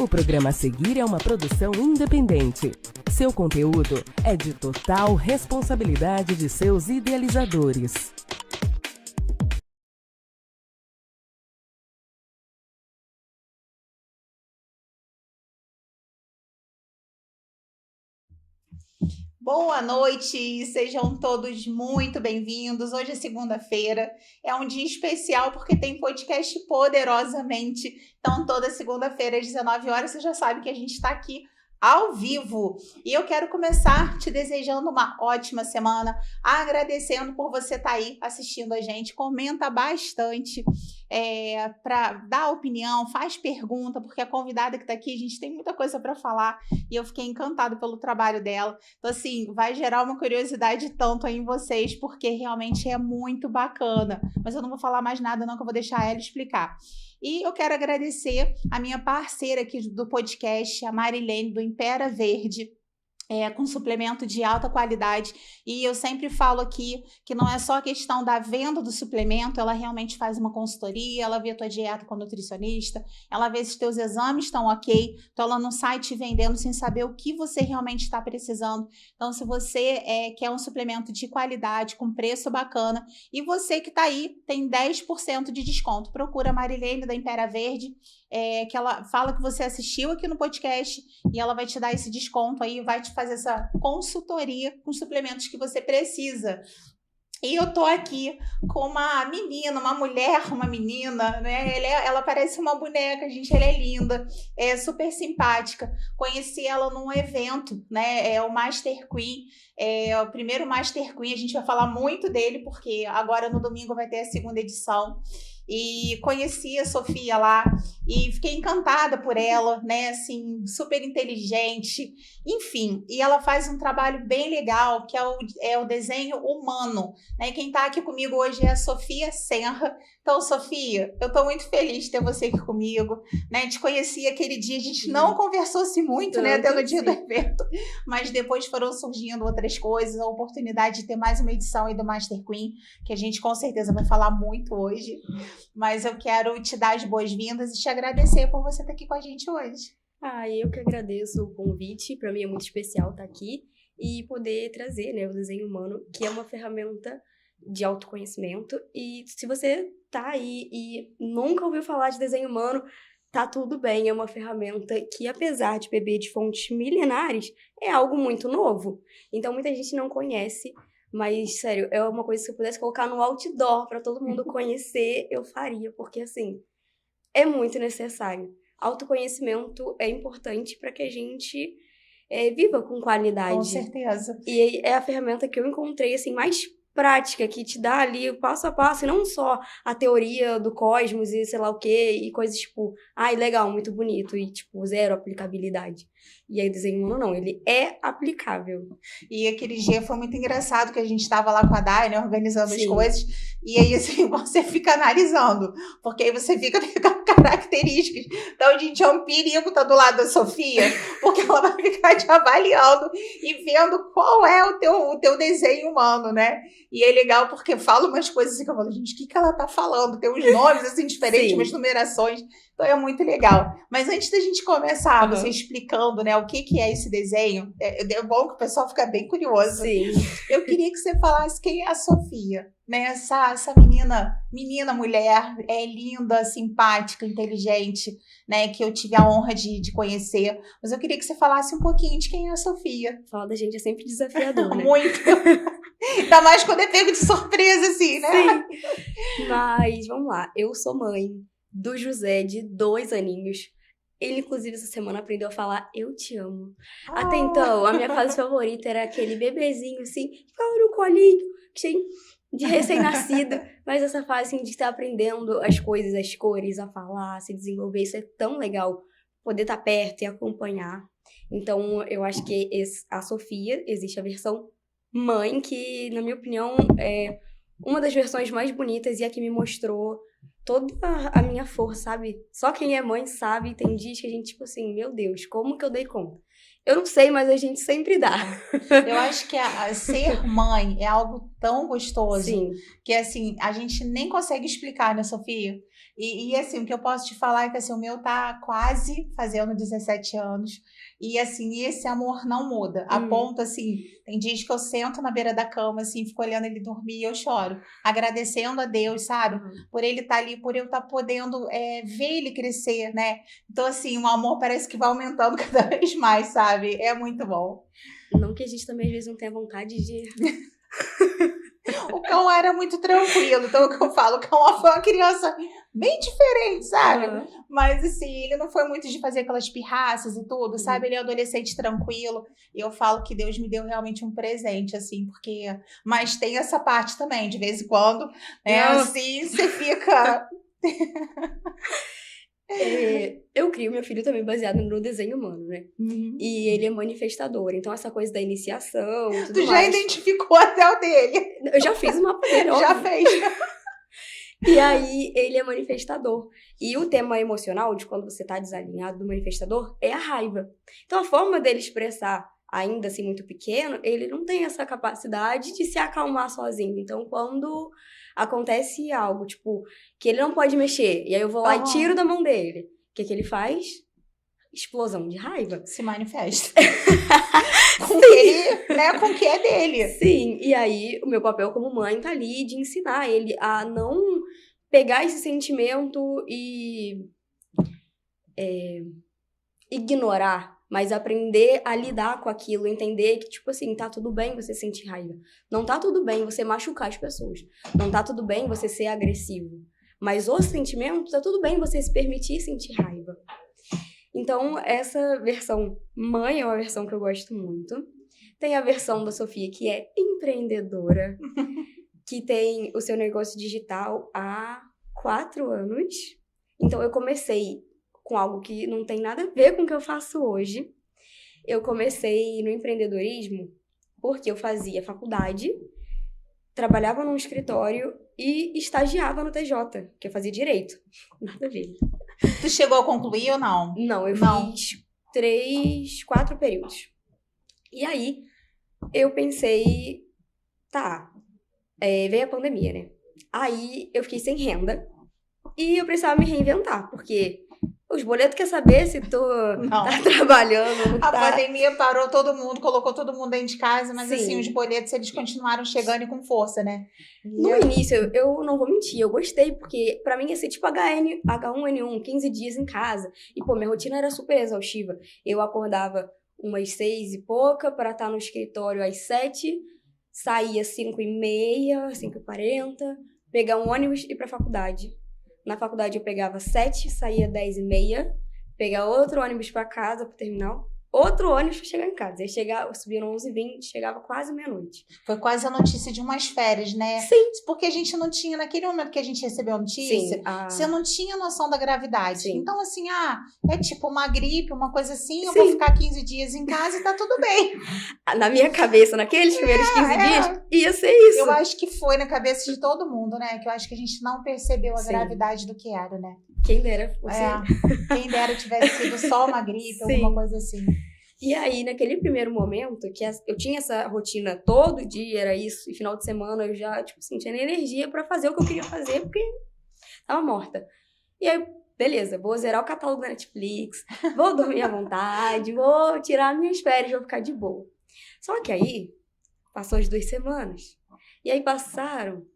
O programa a seguir é uma produção independente. Seu conteúdo é de total responsabilidade de seus idealizadores. Boa noite, sejam todos muito bem-vindos. Hoje é segunda-feira, é um dia especial porque tem podcast Poderosamente. Então, toda segunda-feira às 19 horas, você já sabe que a gente está aqui ao vivo. E eu quero começar te desejando uma ótima semana, agradecendo por você estar aí assistindo a gente. Comenta bastante para dar opinião, faz pergunta, porque a convidada que está aqui, a gente tem muita coisa para falar e eu fiquei encantada pelo trabalho dela. Então, assim, vai gerar uma curiosidade tanto aí em vocês, porque realmente é muito bacana. Mas eu não vou falar mais nada, não, que eu vou deixar ela explicar. E eu quero agradecer a minha parceira aqui do podcast, a Marilene, do Impera Verde, com suplemento de alta qualidade. E eu sempre falo aqui que não é só a questão da venda do suplemento, ela realmente faz uma consultoria, ela vê a tua dieta com a nutricionista, ela vê se os teus exames estão ok, então ela não sai te vendendo sem saber o que você realmente está precisando. Então, se você quer um suplemento de qualidade, com preço bacana, e você que está aí, tem 10% de desconto. Procura a Marilene da Impera Verde, que ela fala que você assistiu aqui no podcast e ela vai te dar esse desconto aí, vai te fazer essa consultoria com os suplementos que você precisa. E eu tô aqui com uma menina, uma menina, né? Ela parece uma boneca, gente, ela é linda, é super simpática. Conheci ela num evento, né? É o Master Queen, é o primeiro Master Queen, a gente vai falar muito dele, porque agora no domingo vai ter a segunda edição. E conheci a Sofia lá e fiquei encantada por ela, né? Assim, super inteligente, enfim. E ela faz um trabalho bem legal, que é o desenho humano, né? Quem está aqui comigo hoje é a Sofia Senra. Então, Sofia, eu estou muito feliz de ter você aqui comigo, né? Te conheci aquele dia, a gente não conversou-se muito, né? Até no dia do evento, mas depois foram surgindo outras coisas, a oportunidade de ter mais uma edição aí do Master Queen, que a gente com certeza vai falar muito hoje. Mas eu quero te dar as boas-vindas e te agradecer por você estar aqui com a gente hoje. Eu que agradeço o convite, para mim é muito especial estar aqui e poder trazer, né, o desenho humano, que é uma ferramenta de autoconhecimento. E se você tá aí e nunca ouviu falar de desenho humano, tá tudo bem, é uma ferramenta que, apesar de beber de fontes milenares, é algo muito novo. Então muita gente não conhece, mas, sério, é uma coisa que se eu pudesse colocar no outdoor para todo mundo conhecer, eu faria, porque, assim, é muito necessário. Autoconhecimento é importante para que a gente viva com qualidade. Com certeza. E é a ferramenta que eu encontrei, assim, mais prática, que te dá ali o passo a passo, e não só a teoria do cosmos e sei lá o quê, e coisas tipo, legal, muito bonito, e tipo, zero aplicabilidade. E aí o desenho humano não, ele é aplicável. E aquele dia foi muito engraçado, que a gente estava lá com a Dai, né, organizando Sim. as coisas, e aí assim, você fica analisando, porque aí você fica pegando características. Então, gente, é um perigo estar do lado da Sofia, porque ela vai ficar te avaliando e vendo qual é o teu desenho humano, né? E é legal porque fala umas coisas assim que eu falo, gente, o que ela tá falando? Tem uns nomes assim diferentes, umas numerações. Então é muito legal. Mas antes da gente começar, você explicando, né, o que é esse desenho, é bom que o pessoal fica bem curioso. Sim. Eu queria que você falasse quem é a Sofia, né? Essa menina, mulher, linda, simpática, inteligente, né? Que eu tive a honra de conhecer. Mas eu queria que você falasse um pouquinho de quem é a Sofia. Falar da gente é sempre desafiador, né? Muito. Ainda mais quando é pego de surpresa, assim, né? Sim. Mas, vamos lá. Eu sou mãe do José, de 2 aninhos. Ele, inclusive, essa semana aprendeu a falar eu te amo. Até então, a minha fase favorita era aquele bebezinho, assim, que ficava no colinho, cheio de recém-nascido. Mas essa fase, assim, de estar aprendendo as coisas, as cores, a falar, a se desenvolver, isso é tão legal. Poder estar perto e acompanhar. Então, eu acho que a Sofia, existe a versão mãe, que, na minha opinião, é uma das versões mais bonitas e a que me mostrou toda a minha força, sabe? Só quem é mãe sabe, tem dias que a gente, tipo assim, meu Deus, como que eu dei conta? Eu não sei, mas a gente sempre dá. Eu acho que ser mãe é algo tão gostoso Sim. que, assim, a gente nem consegue explicar, né, Sofia? E assim, o que eu posso te falar é que, assim, o meu tá quase fazendo 17 anos. E, assim, esse amor não muda. A ponto, assim, tem dias que eu sento na beira da cama, assim, fico olhando ele dormir e eu choro. Agradecendo a Deus, sabe? Por ele estar ali, por eu estar podendo ver ele crescer, né? Então, assim, o amor parece que vai aumentando cada vez mais, sabe? É muito bom. Não que a gente também, às vezes, não tenha vontade de... O cão era muito tranquilo, então o que eu falo, o cão foi uma criança bem diferente, sabe? Mas assim, ele não foi muito de fazer aquelas pirraças e tudo, sabe? Ele é um adolescente tranquilo, e eu falo que Deus me deu realmente um presente, assim, porque... Mas tem essa parte também, de vez em quando, assim, você fica... Eu crio meu filho também baseado no desenho humano, né? E ele é manifestador, então essa coisa da iniciação, tudo Tu já mais. identificou até o dele. Eu já fiz uma dele, Já óbvio. fez. E aí, ele é manifestador. E o tema emocional de quando você tá desalinhado do manifestador é a raiva. Então, a forma dele expressar, ainda assim muito pequeno, ele não tem essa capacidade de se acalmar sozinho. Então, quando acontece algo, tipo, que ele não pode mexer, e aí eu vou lá e tiro da mão dele, o que ele faz? Explosão de raiva. Se manifesta. Com que ele, né, com que é dele. Sim, e aí o meu papel como mãe tá ali de ensinar ele a não pegar esse sentimento e ignorar, mas aprender a lidar com aquilo, entender que, tipo assim, tá tudo bem você sentir raiva. Não tá tudo bem você machucar as pessoas. Não tá tudo bem você ser agressivo. Mas o sentimento, tá tudo bem você se permitir sentir raiva. Então, essa versão mãe é uma versão que eu gosto muito. Tem a versão da Sofia, que é empreendedora, que tem o seu negócio digital há 4 anos. Então, eu comecei com algo que não tem nada a ver com o que eu faço hoje. Eu comecei no empreendedorismo porque eu fazia faculdade, trabalhava num escritório e estagiava no TJ, que eu fazia direito. Nada a ver. Tu chegou a concluir ou não? Não, eu fiz 4 períodos. E aí, eu pensei, veio a pandemia, né? Aí, eu fiquei sem renda e eu precisava me reinventar, porque os boletos quer saber se tu tá trabalhando, não A tá. pandemia parou todo mundo, colocou todo mundo dentro de casa, mas Sim. assim, os boletos, eles continuaram chegando e com força, né? No início, eu não vou mentir, eu gostei, porque pra mim ia ser tipo H1N1, 15 dias em casa. E, pô, minha rotina era super exaustiva. Eu acordava umas 6 e pouca pra estar no escritório às 7, saía 5h30, 5h40, pegar um ônibus e ir pra faculdade. Na faculdade eu pegava 7, saía 10h30, pegar outro ônibus pra casa, pro terminal, outro ônibus pra chegar em casa. Aí eu subia no 11h20, chegava quase meia-noite. Foi quase a notícia de umas férias, né? Sim. Porque a gente não tinha, naquele momento que a gente recebeu a notícia, você não tinha noção da gravidade. Sim. Então, assim, é tipo uma gripe, uma coisa assim, eu vou ficar 15 dias em casa e tá tudo bem. Na minha cabeça, naqueles primeiros 15 dias, ia ser isso. Eu acho que foi na cabeça de todo mundo, né? Que eu acho que a gente não percebeu a gravidade do que era, né? Quem dera fosse. Quem dera tivesse sido só uma gripe, alguma coisa assim. E aí, naquele primeiro momento, que eu tinha essa rotina todo dia, era isso, e final de semana eu já, tipo assim, tinha energia pra fazer o que eu queria fazer, porque tava morta. E aí, beleza, vou zerar o catálogo da Netflix, vou dormir à vontade, vou tirar minhas férias, vou ficar de boa. Só que aí, passou as 2 semanas, e aí passaram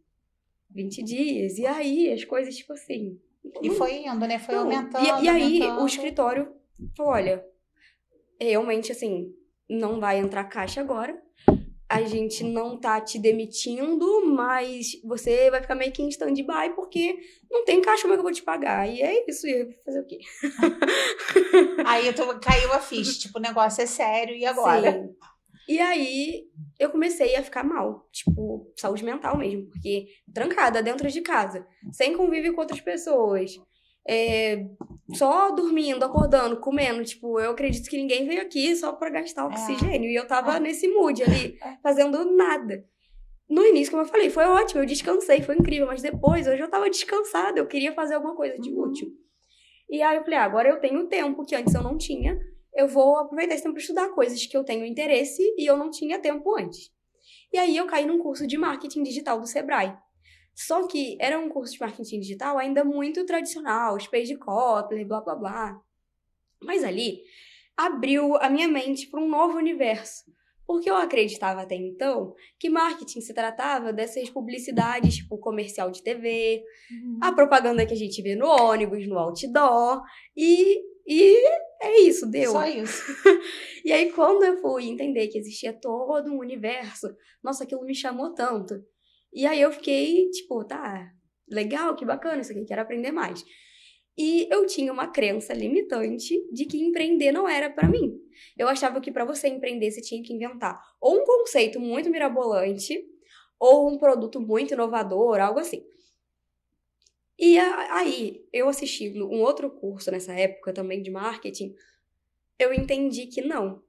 20 dias, e aí as coisas, tipo assim... E foi indo, né? Foi aumentando, E aí, aumentando. o escritório falou, olha... Realmente, assim, não vai entrar caixa agora. A gente não tá te demitindo, mas você vai ficar meio que em stand-by, porque não tem caixa, como é que eu vou te pagar? E é isso, e eu vou fazer o quê? Aí caiu a ficha, tipo, o negócio é sério, e agora? Sim. E aí, eu comecei a ficar mal, tipo, saúde mental mesmo, porque trancada dentro de casa, sem convívio com outras pessoas, só dormindo, acordando, comendo, tipo, eu acredito que ninguém veio aqui só pra gastar oxigênio, e eu tava nesse mood ali, fazendo nada. no início, como eu falei, foi ótimo, eu descansei, foi incrível, mas depois eu já tava descansada, eu queria fazer alguma coisa de útil. E aí eu falei, agora eu tenho tempo que antes eu não tinha, eu vou aproveitar esse tempo para estudar coisas que eu tenho interesse e eu não tinha tempo antes. E aí eu caí num curso de marketing digital do Sebrae. Só que era um curso de marketing digital ainda muito tradicional, os page copy, blá blá blá. Mas ali abriu a minha mente para um novo universo. Porque eu acreditava até então que marketing se tratava dessas publicidades, tipo comercial de TV, a propaganda que a gente vê no ônibus, no outdoor, e é isso, deu. Só isso. E aí, quando eu fui entender que existia todo um universo, nossa, aquilo me chamou tanto. E aí eu fiquei, tipo, tá, legal, que bacana isso aqui, quero aprender mais. E eu tinha uma crença limitante de que empreender não era pra mim. Eu achava que pra você empreender você tinha que inventar ou um conceito muito mirabolante ou um produto muito inovador, algo assim. E aí, eu assisti um outro curso nessa época também de marketing, eu entendi que não.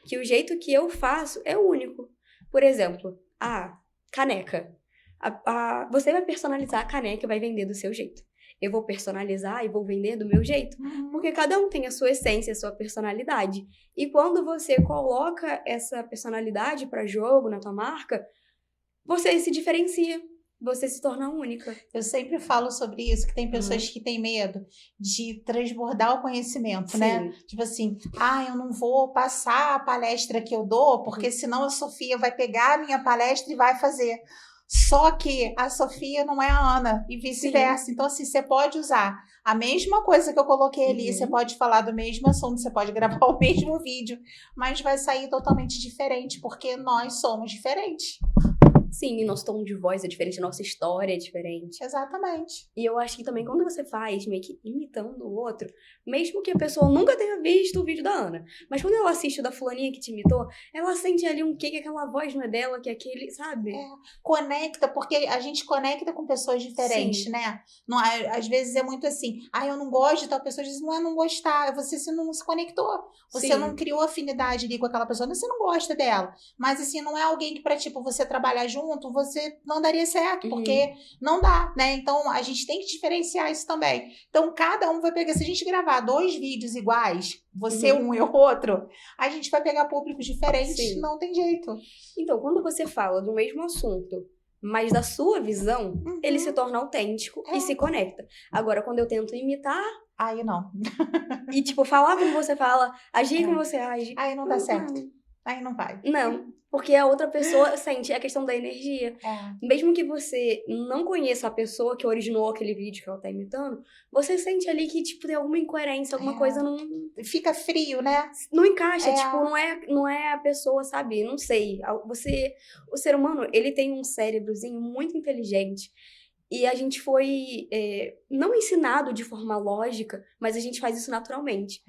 Que o jeito que eu faço é o único. Por exemplo, caneca. Você vai personalizar a caneca e vai vender do seu jeito. Eu vou personalizar e vou vender do meu jeito. Porque cada um tem a sua essência, a sua personalidade. E quando você coloca essa personalidade para jogo na tua marca, você se diferencia. Você se torna única. Eu sempre falo sobre isso, que tem pessoas que têm medo de transbordar o conhecimento, né? Tipo assim, eu não vou passar a palestra que eu dou, porque senão a Sofia vai pegar a minha palestra e vai fazer. Só que a Sofia não é a Ana e vice-versa. Então, assim, você pode usar a mesma coisa que eu coloquei ali, você pode falar do mesmo assunto, você pode gravar o mesmo vídeo, mas vai sair totalmente diferente, porque nós somos diferentes. Sim, e nosso tom de voz é diferente, nossa história é diferente. Exatamente. E eu acho que também quando você faz meio que imitando o outro, mesmo que a pessoa nunca tenha visto o vídeo da Ana, mas quando ela assiste o da fulaninha que te imitou, ela sente ali que aquela voz não é dela, que aquele, sabe? Conecta, porque a gente conecta com pessoas diferentes, né? Não, às vezes é muito assim, eu não gosto de tal pessoa, às vezes não é não gostar, você não se conectou, você não criou afinidade ali com aquela pessoa, você não gosta dela, mas assim, não é alguém que pra, tipo, você trabalhar junto, você não daria certo, porque não dá, né? Então, a gente tem que diferenciar isso também. Então, cada um vai pegar, se a gente gravar 2 vídeos iguais, você um e o outro, a gente vai pegar públicos diferentes, não tem jeito. Então, quando você fala do mesmo assunto, mas da sua visão, ele se torna autêntico e se conecta. Agora, quando eu tento imitar... Aí não. E, tipo, falar como você fala, agir como você age... Aí não dá certo. Aí não vai. Não, porque a outra pessoa sente a questão da energia. Mesmo que você não conheça a pessoa que originou aquele vídeo que ela tá imitando, você sente ali que, tipo, tem alguma incoerência, alguma coisa não... Fica frio, né? Não encaixa, tipo, não é a pessoa, sabe? Não sei. O ser humano, ele tem um cérebrozinho muito inteligente. E a gente foi não ensinado de forma lógica, mas a gente faz isso naturalmente.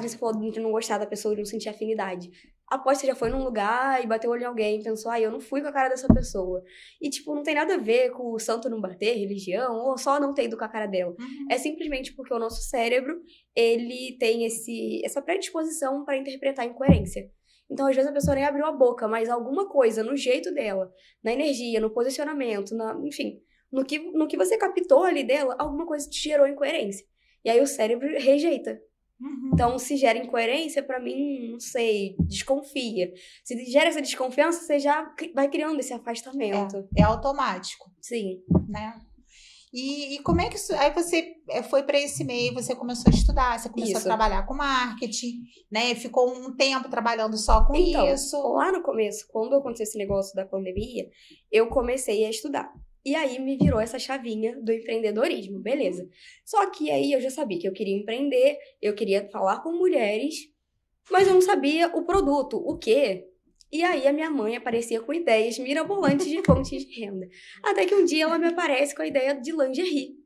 Você falou de não gostar da pessoa, de não sentir afinidade. Após você já foi num lugar e bateu o olho em alguém e pensou, eu não fui com a cara dessa pessoa. E, tipo, não tem nada a ver com o santo não bater, religião, ou só não ter ido com a cara dela. É simplesmente porque o nosso cérebro, ele tem essa predisposição para interpretar incoerência. Então, às vezes, a pessoa nem abriu a boca, mas alguma coisa no jeito dela, na energia, no posicionamento, enfim, no que você captou ali dela, alguma coisa te gerou incoerência. E aí o cérebro rejeita. Então, se gera incoerência, pra mim, não sei, desconfia. Se gera essa desconfiança, você já vai criando esse afastamento. É automático. Sim. Né? E como é que isso... Aí você foi para esse meio, você começou a estudar, você começou a trabalhar com marketing, né? Ficou um tempo trabalhando só com isso. Lá no começo, quando aconteceu esse negócio da pandemia, eu comecei a estudar. E aí me virou essa chavinha do empreendedorismo, beleza. Só que aí eu já sabia que eu queria empreender, eu queria falar com mulheres, mas eu não sabia o produto, o quê. E aí a minha mãe aparecia com ideias mirabolantes de fontes de renda. Até que um dia ela me aparece com a ideia de lingerie.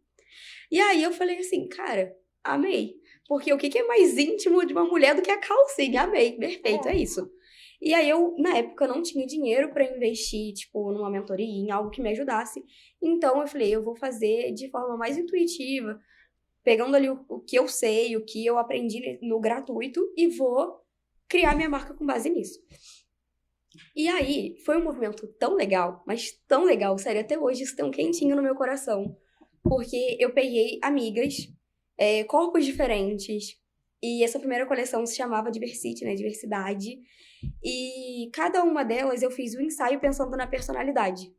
E aí eu falei assim, cara, amei. Porque o que é mais íntimo de uma mulher do que a calcinha? Amei, perfeito, é isso. E aí eu, na época, não tinha dinheiro para investir, tipo, numa mentoria, em algo que me ajudasse. Então eu falei, eu vou fazer de forma mais intuitiva, pegando ali o que eu sei, o que eu aprendi no gratuito, e vou criar minha marca com base nisso. E aí, foi um movimento tão legal, mas tão legal, sério, até hoje isso tem um quentinho no meu coração. Porque eu peguei amigas, corpos diferentes, e essa primeira coleção se chamava Diversity, né, Diversidade. E cada uma delas eu fiz um ensaio pensando na personalidade.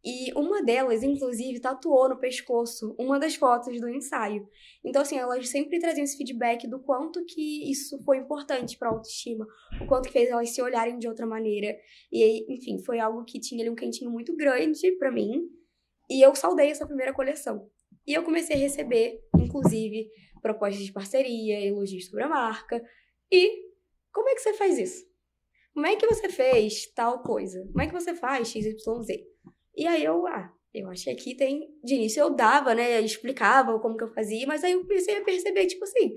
E uma delas, inclusive, tatuou no pescoço uma das fotos do ensaio. Então, assim, elas sempre traziam esse feedback do quanto que isso foi importante para a autoestima, o quanto que fez elas se olharem de outra maneira. E aí, enfim, foi algo que tinha ali um quentinho muito grande para mim. E eu saudei essa primeira coleção. E eu comecei a receber, inclusive, propostas de parceria, elogios sobre a marca. E como é que você faz isso? Como é que você fez tal coisa? Como é que você faz XYZ? E aí eu acho que aqui tem... De início eu dava, né? Explicava como que eu fazia, mas aí eu comecei a perceber, tipo assim...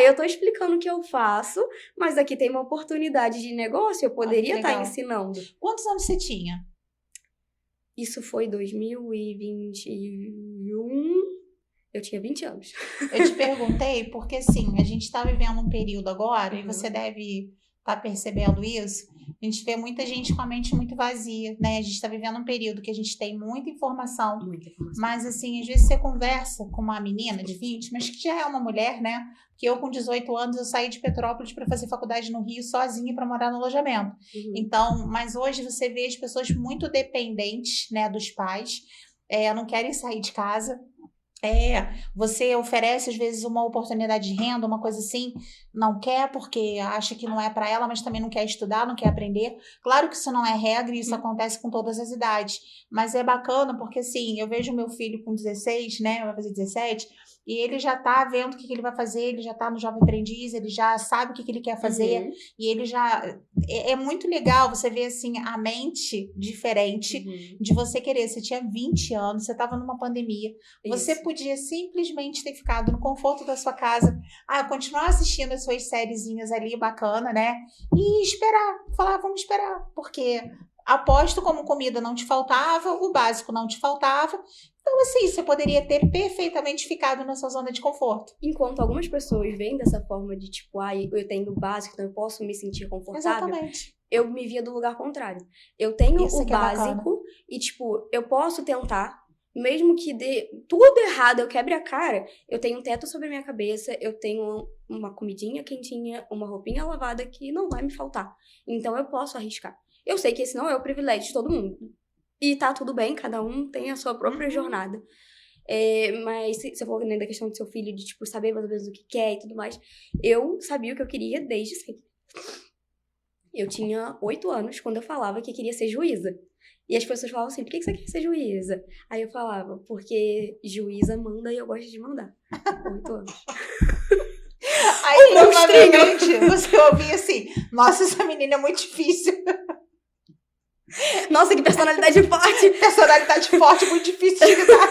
eu tô explicando o que eu faço, mas aqui tem uma oportunidade de negócio, eu poderia estar ensinando. Quantos anos você tinha? Isso foi 2021... Eu tinha 20 anos. Eu te perguntei porque, assim, a gente tá vivendo um período agora, e você deve estar percebendo isso, a gente vê muita gente com a mente muito vazia, né? A gente tá vivendo um período que a gente tem muita informação. Mas, assim, às vezes você conversa com uma menina de 20, mas que já é uma mulher, né? Porque eu, com 18 anos, eu saí de Petrópolis para fazer faculdade no Rio sozinha para morar no alojamento. Então, mas hoje você vê as pessoas muito dependentes, né, dos pais, não querem sair de casa. Você oferece às vezes uma oportunidade de renda, uma coisa assim, não quer porque acha que não é para ela, mas também não quer estudar, não quer aprender. Claro que isso não é regra e isso acontece com todas as idades, mas é bacana porque assim, eu vejo meu filho com 16, né, vai fazer 17, e ele já tá vendo o que ele vai fazer, ele já tá no Jovem Aprendiz, ele já sabe o que ele quer fazer, e ele já... É muito legal você ver, assim, a mente diferente de você querer. Você tinha 20 anos, você tava numa pandemia, você podia simplesmente ter ficado no conforto da sua casa, continuar assistindo as suas sériezinhas ali, bacana, né? E esperar, falar, vamos esperar, porque... Aposto como comida não te faltava, o básico não te faltava. Então, assim, você poderia ter perfeitamente ficado na sua zona de conforto. Enquanto algumas pessoas veem dessa forma de tipo, eu tenho o básico, então eu posso me sentir confortável. Exatamente. Eu me via do lugar contrário. Eu tenho o básico e, tipo, eu posso tentar, mesmo que dê tudo errado, eu quebre a cara, eu tenho um teto sobre a minha cabeça, eu tenho uma comidinha quentinha, uma roupinha lavada que não vai me faltar. Então, eu posso arriscar. Eu sei que esse não é o privilégio de todo mundo. E tá tudo bem, cada um tem a sua própria jornada. Mas você falou da questão do seu filho, de tipo, saber mais ou menos o que quer e tudo mais. Eu sabia o que eu queria desde sempre. Eu tinha 8 anos quando eu falava que queria ser juíza. E as pessoas falavam assim, por que você quer ser juíza? Aí eu falava, porque juíza manda e eu gosto de mandar. 8 anos. Aí, provavelmente, você ouvia assim, nossa, essa menina é muito difícil. Nossa, que personalidade forte. Personalidade forte, muito difícil de lidar.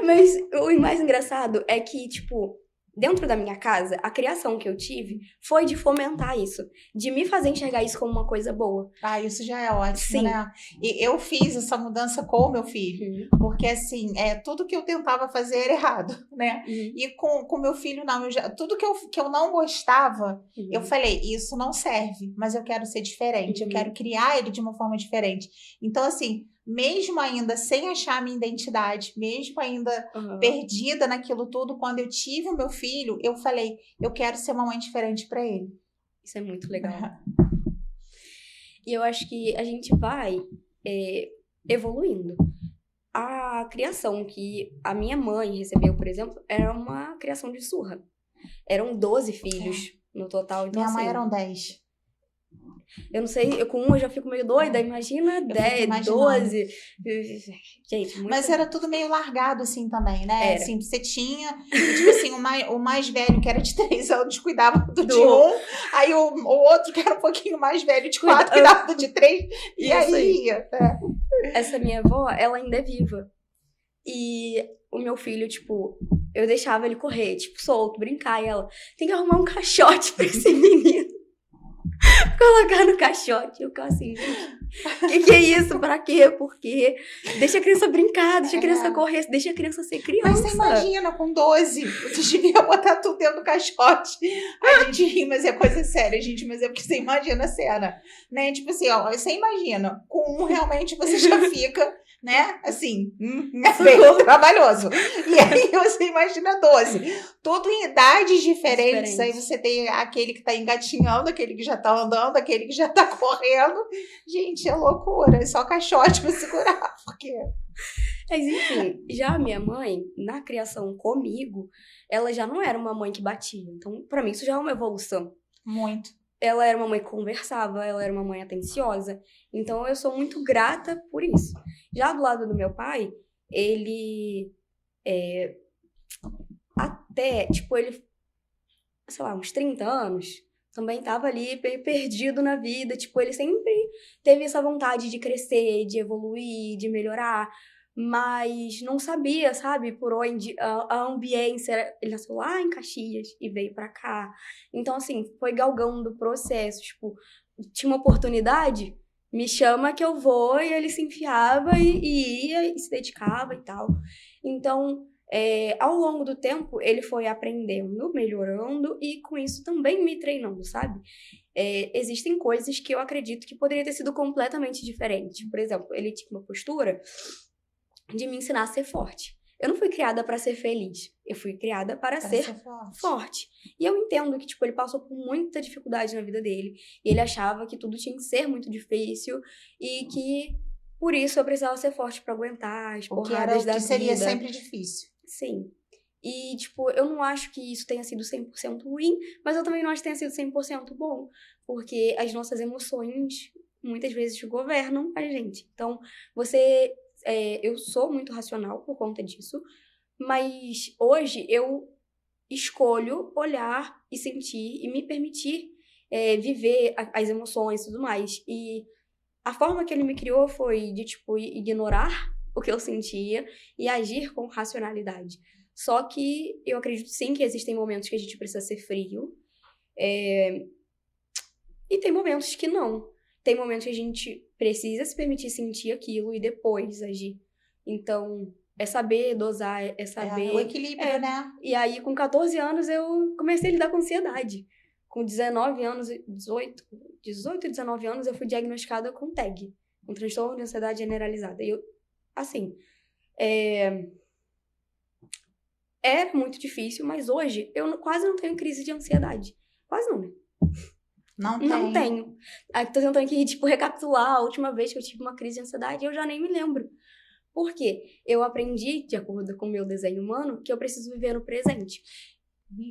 Mas o mais engraçado é que, tipo, dentro da minha casa, a criação que eu tive foi de fomentar isso. De me fazer enxergar isso como uma coisa boa. Isso já é ótimo, né? E eu fiz essa mudança com o meu filho. Porque, assim, tudo que eu tentava fazer era errado, né? E com o meu filho, não. Tudo que eu não gostava, eu falei, isso não serve. Mas eu quero ser diferente. Eu quero criar ele de uma forma diferente. Então, assim... Mesmo ainda sem achar a minha identidade, mesmo ainda perdida naquilo tudo, quando eu tive o meu filho, eu falei, eu quero ser uma mãe diferente para ele. Isso é muito legal. E eu acho que a gente vai evoluindo. A criação que a minha mãe recebeu, por exemplo, era uma criação de surra. Eram 12 filhos no total. Então, minha mãe eram 10. Eu não sei, com um eu já fico meio doida, imagina 10, 12. Gente, muito... Mas era tudo meio largado assim também, né? Assim, você tinha, tipo assim, o mais velho, que era de 3 anos, cuidava do de 1, aí o outro, que era um pouquinho mais velho, de 4, cuidava do de 3, e aí ia. Essa minha avó, ela ainda é viva. E o meu filho, tipo, eu deixava ele correr, tipo, solto, brincar, e ela, tem que arrumar um caixote pra esse menino. colocar no caixote. Eu fico assim, gente, que é isso? Pra quê? Por quê? Deixa a criança brincar, deixa a criança correr, deixa a criança ser criança. Mas você imagina, com 12, você devia botar tudo dentro do caixote. A gente ri, mas é coisa séria, gente. Mas é porque você imagina a cena, né? Tipo assim, ó, você imagina, com um realmente você já fica, né? Assim, é bem trabalhoso. E aí você imagina 12. Tudo em idades diferentes. Aí você tem aquele que tá engatinhando, aquele que já tá andando, aquele que já tá correndo. Gente, é loucura. É só caixote pra segurar. Porque... Mas enfim, já a minha mãe, na criação comigo, ela já não era uma mãe que batia. Então, pra mim, isso já é uma evolução. Muito. Ela era uma mãe que conversava, ela era uma mãe atenciosa. Então, eu sou muito grata por isso. Já do lado do meu pai, ele... até, tipo, ele... sei lá, uns 30 anos, também tava ali perdido na vida. Tipo, ele sempre teve essa vontade de crescer, de evoluir, de melhorar, mas não sabia, sabe, por onde a ambiência. Ele nasceu lá em Caxias e veio pra cá. Então, assim, foi galgando o processo. Tipo, tinha uma oportunidade, me chama que eu vou, e ele se enfiava e ia e se dedicava e tal. Então, ao longo do tempo, ele foi aprendendo, melhorando e com isso também me treinando, sabe? Existem coisas que eu acredito que poderia ter sido completamente diferente. Por exemplo, ele tinha uma postura de me ensinar a ser forte. Eu não fui criada para ser feliz. Eu fui criada para ser forte. E eu entendo que, tipo, ele passou por muita dificuldade na vida dele. E ele achava que tudo tinha que ser muito difícil e que, por isso, eu precisava ser forte para aguentar as porradas da vida. Que seria sempre difícil. Sim. E, tipo, eu não acho que isso tenha sido 100% ruim, mas eu também não acho que tenha sido 100% bom. Porque as nossas emoções, muitas vezes, governam a gente. Então, eu sou muito racional por conta disso, mas hoje eu escolho olhar e sentir e me permitir viver as emoções e tudo mais. E a forma que ele me criou foi de, tipo, ignorar o que eu sentia e agir com racionalidade. Só que eu acredito sim que existem momentos que a gente precisa ser frio, e tem momentos que não. Tem momentos que a gente precisa se permitir sentir aquilo e depois agir. Então, é saber dosar, é saber... o equilíbrio, né? E aí, com 14 anos, eu comecei a lidar com ansiedade. Com 19 anos, 18 e 19 anos, eu fui diagnosticada com TAG, um transtorno de ansiedade generalizada. E eu, assim, era muito difícil, mas hoje eu quase não tenho crise de ansiedade. Quase não, né? Não tenho. Aí tô tentando aqui, tipo, recapitular a última vez que eu tive uma crise de ansiedade e eu já nem me lembro. Por quê? Eu aprendi, de acordo com o meu desenho humano, que eu preciso viver no presente.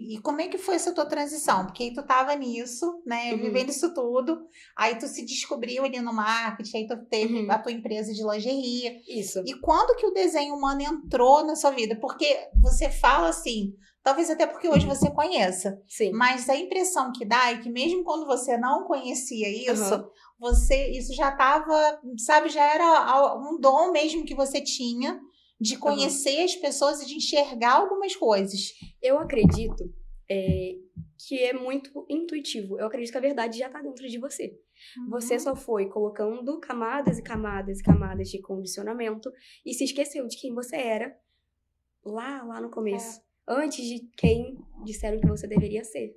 E como é que foi essa tua transição? Porque aí tu tava nisso, né? Vivendo isso tudo. Aí tu se descobriu ali no marketing, aí tu teve a tua empresa de lingerie. Isso. E quando que o desenho humano entrou na sua vida? Porque você fala assim, talvez até porque hoje você conheça. Sim. Mas a impressão que dá é que mesmo quando você não conhecia isso, isso já estava, sabe, já era um dom mesmo que você tinha de conhecer as pessoas e de enxergar algumas coisas. Eu acredito que é muito intuitivo. Eu acredito que a verdade já está dentro de você. Você só foi colocando camadas e camadas e camadas de condicionamento e se esqueceu de quem você era lá no começo. Antes de quem disseram que você deveria ser.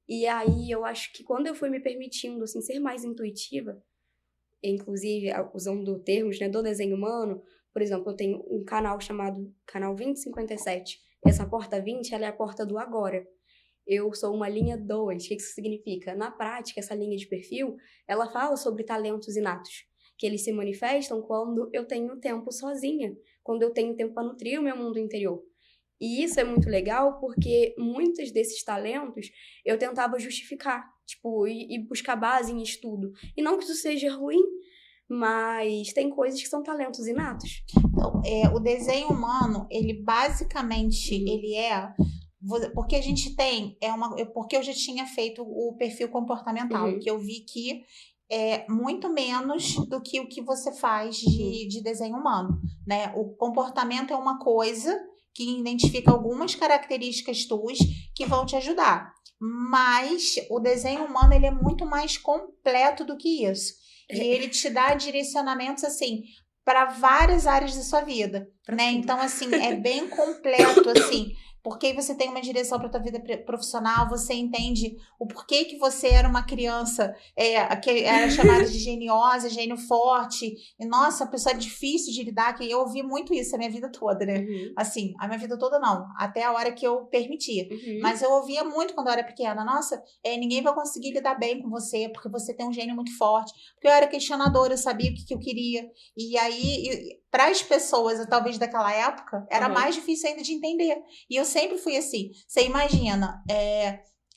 E aí, eu acho que quando eu fui me permitindo, assim, ser mais intuitiva, inclusive usando termos, né, do desenho humano, por exemplo, eu tenho um canal chamado Canal 2057. Essa porta 20, ela é a porta do agora. Eu sou uma linha 2. O que isso significa? Na prática, essa linha de perfil, ela fala sobre talentos inatos, que eles se manifestam quando eu tenho tempo sozinha, quando eu tenho tempo para nutrir o meu mundo interior. E isso é muito legal porque muitos desses talentos eu tentava justificar, tipo, e buscar base em estudo. E não que isso seja ruim, mas tem coisas que são talentos inatos. Então, o desenho humano, ele basicamente, ele porque a gente tem, porque eu já tinha feito o perfil comportamental, que eu vi que é muito menos do que o que você faz de desenho humano, né? O comportamento é uma coisa que identifica algumas características tuas que vão te ajudar. Mas o desenho humano, ele é muito mais completo do que isso. E ele te dá direcionamentos, assim, para várias áreas da sua vida, né? Então, assim, é bem completo, assim, porque você tem uma direção para a tua vida profissional, você entende o porquê que você era uma criança que era chamada de geniosa, gênio forte, e nossa, a pessoa é difícil de lidar, que eu ouvi muito isso a minha vida toda, né? Assim, a minha vida toda não, até a hora que eu permitia. Mas eu ouvia muito quando eu era pequena, nossa, ninguém vai conseguir lidar bem com você, porque você tem um gênio muito forte, porque eu era questionadora, eu sabia o que eu queria, e aí, para as pessoas, talvez daquela época, era mais difícil ainda de entender, e eu sempre fui assim. Você imagina,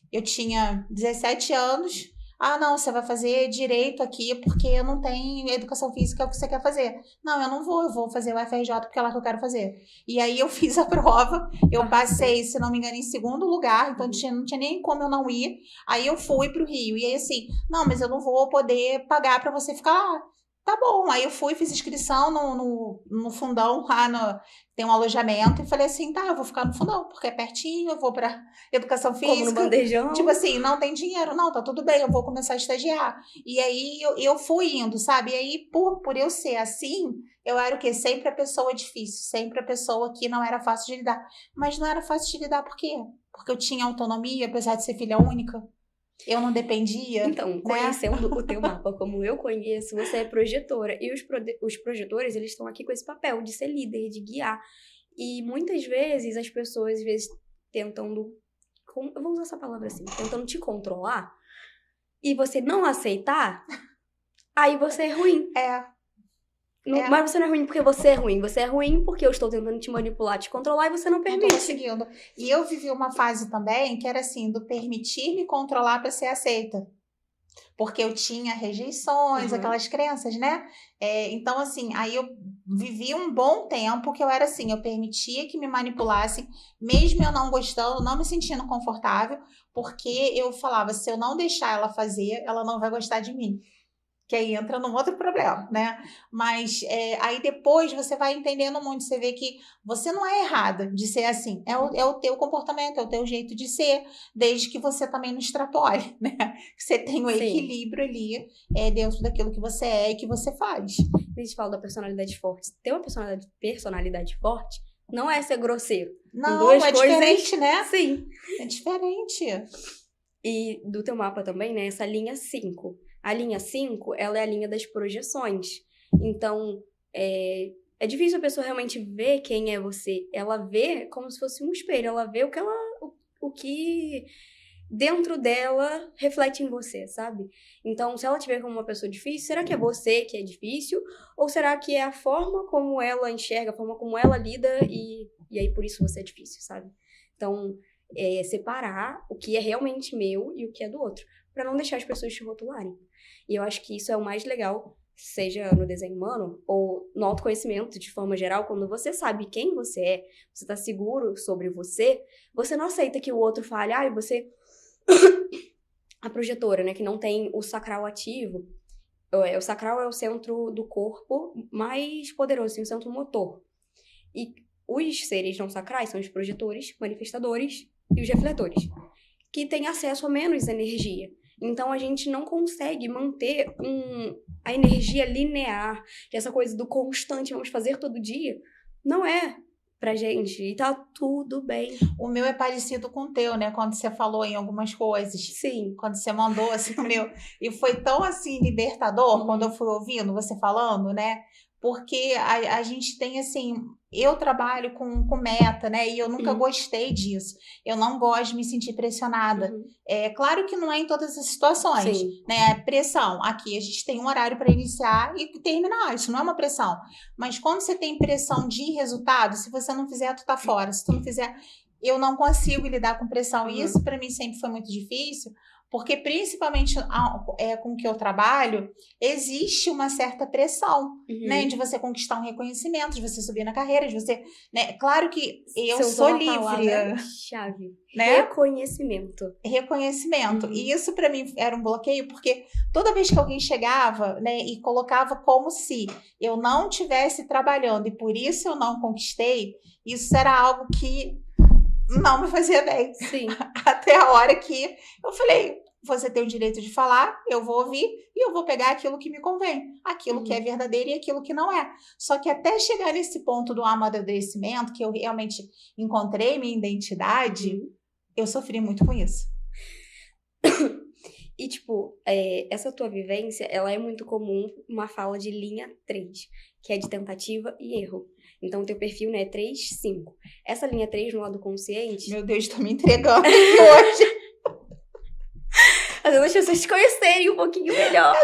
eu tinha 17 anos, não, você vai fazer direito aqui porque eu não tenho educação física, é o que você quer fazer. Não, eu não vou, eu vou fazer o FRJ porque é lá que eu quero fazer. E aí eu fiz a prova, eu passei, se não me engano, em segundo lugar, então não tinha nem como eu não ir. Aí eu fui pro Rio, e aí assim, não, mas eu não vou poder pagar pra você ficar lá. Tá bom, aí eu fui, fiz inscrição no fundão, lá tem um alojamento, e falei assim, tá, eu vou ficar no fundão, porque é pertinho, eu vou pra educação física. Como no bandejão. Tipo assim, não tem dinheiro, não, tá tudo bem, eu vou começar a estagiar. E aí eu fui indo, sabe? E aí, por eu ser assim, eu era o quê? Sempre a pessoa difícil, sempre a pessoa que não era fácil de lidar. Mas não era fácil de lidar por quê? Porque eu tinha autonomia, apesar de ser filha única. Eu não dependia. Então, conhecendo o teu mapa como eu conheço, você é projetora. E os projetores, eles estão aqui com esse papel de ser líder, de guiar. E muitas vezes as pessoas, às vezes, tentando... Eu vou usar essa palavra assim. Tentando te controlar. E você não aceitar, aí você é ruim. Mas você não é ruim porque você é ruim. Você é ruim porque eu estou tentando te manipular, te controlar e você não permite. Não tô conseguindo. E eu vivi uma fase também que era assim, do permitir me controlar para ser aceita. Porque eu tinha rejeições, aquelas crenças, né? Então, assim, aí eu vivi um bom tempo que eu era assim, eu permitia que me manipulassem, mesmo eu não gostando, não me sentindo confortável, porque eu falava, se eu não deixar ela fazer, ela não vai gostar de mim. Que aí entra num outro problema, né? Mas aí depois você vai entendendo muito, você vê que você não é errada de ser assim, é o teu comportamento, é o teu jeito de ser, desde que você também não extrapole, né? Que você tem o equilíbrio ali dentro daquilo que você é e que você faz. A gente fala da personalidade forte. Ter uma personalidade forte não é ser grosseiro. Não, é diferente, né? Sim. É diferente. E do teu mapa também, né? Essa linha 5. A linha 5, ela é a linha das projeções. Então, é difícil a pessoa realmente ver quem é você. Ela vê como se fosse um espelho. Ela vê o que dentro dela reflete em você, sabe? Então, se ela te vê como uma pessoa difícil, será que é você que é difícil? Ou será que é a forma como ela enxerga, a forma como ela lida e aí por isso você é difícil, sabe? Então, separar o que é realmente meu e o que é do outro, para não deixar as pessoas te rotularem. E eu acho que isso é o mais legal, seja no desenho humano ou no autoconhecimento de forma geral, quando você sabe quem você é, você tá seguro sobre você, você não aceita que o outro fale, você... A projetora, né, que não tem o sacral ativo. O sacral é o centro do corpo mais poderoso, assim, o centro motor. E os seres não sacrais são os projetores, manifestadores e os refletores, que têm acesso a menos energia. Então, a gente não consegue manter a energia linear, que essa coisa do constante, vamos fazer todo dia, não é pra gente. E tá tudo bem. O meu é parecido com o teu, né? Quando você falou em algumas coisas. Sim. Quando você mandou, assim, o meu. E foi tão, assim, libertador quando eu fui ouvindo você falando, né? Porque a gente tem, assim... Eu trabalho com meta, né? E eu nunca gostei disso. Eu não gosto de me sentir pressionada. Claro que não é em todas as situações, né? Pressão. Aqui a gente tem um horário para iniciar e terminar. Isso não é uma pressão. Mas quando você tem pressão de resultado, se você não fizer, tu tá fora. Se tu não fizer... eu não consigo lidar com pressão. E Uhum. isso, para mim, sempre foi muito difícil, porque, principalmente com o que eu trabalho, existe uma certa pressão, né? De você conquistar um reconhecimento, de você subir na carreira, de você... Né? Claro que eu Você usou sou uma livre, palavra-chave. né? Reconhecimento. Uhum. E isso, para mim, era um bloqueio, porque toda vez que alguém chegava, né, e colocava como se eu não estivesse trabalhando e por isso eu não conquistei, isso era algo que não me fazia bem. Sim. Até a hora que eu falei, você tem o direito de falar, eu vou ouvir e eu vou pegar aquilo que me convém, aquilo que é verdadeiro e aquilo que não é. Só que até chegar nesse ponto do amadurecimento, que eu realmente encontrei minha identidade, eu sofri muito com isso. E, tipo, essa tua vivência, ela é muito comum, uma fala de linha 3, que é de tentativa e erro. Então, o teu perfil, né, é 3, 5. Essa linha 3, no lado consciente... Meu Deus, tô me entregando aqui hoje. Fazendo as pessoas te conhecerem um pouquinho melhor.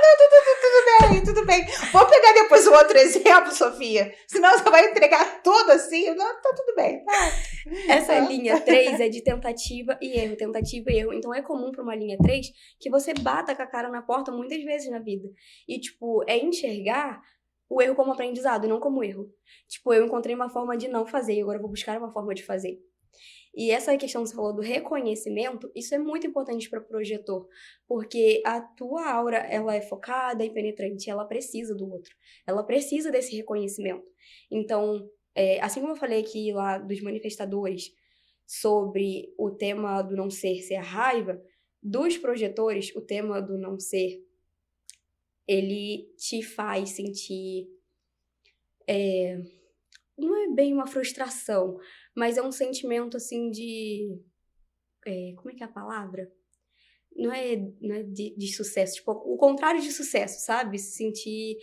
Tudo bem. Vou pegar depois o outro exemplo, Sofia. Senão você vai entregar tudo assim. Não, tá tudo bem. Essa linha 3 é de tentativa e erro, tentativa e erro. Então, é comum para uma linha 3 que você bata com a cara na porta muitas vezes na vida. E, tipo, é enxergar o erro como aprendizado e não como erro. Tipo, eu encontrei uma forma de não fazer e agora eu vou buscar uma forma de fazer. E essa questão que você falou do reconhecimento, isso é muito importante para o projetor, porque a tua aura, ela é focada e penetrante, ela precisa do outro, ela precisa desse reconhecimento. Então, assim como eu falei aqui lá dos manifestadores sobre o tema do não ser a raiva, dos projetores, o tema do não ser, ele te faz sentir... não é bem uma frustração, mas é um sentimento, assim, de... como é que é a palavra? Não é de sucesso, tipo, o contrário de sucesso, sabe? Se sentir...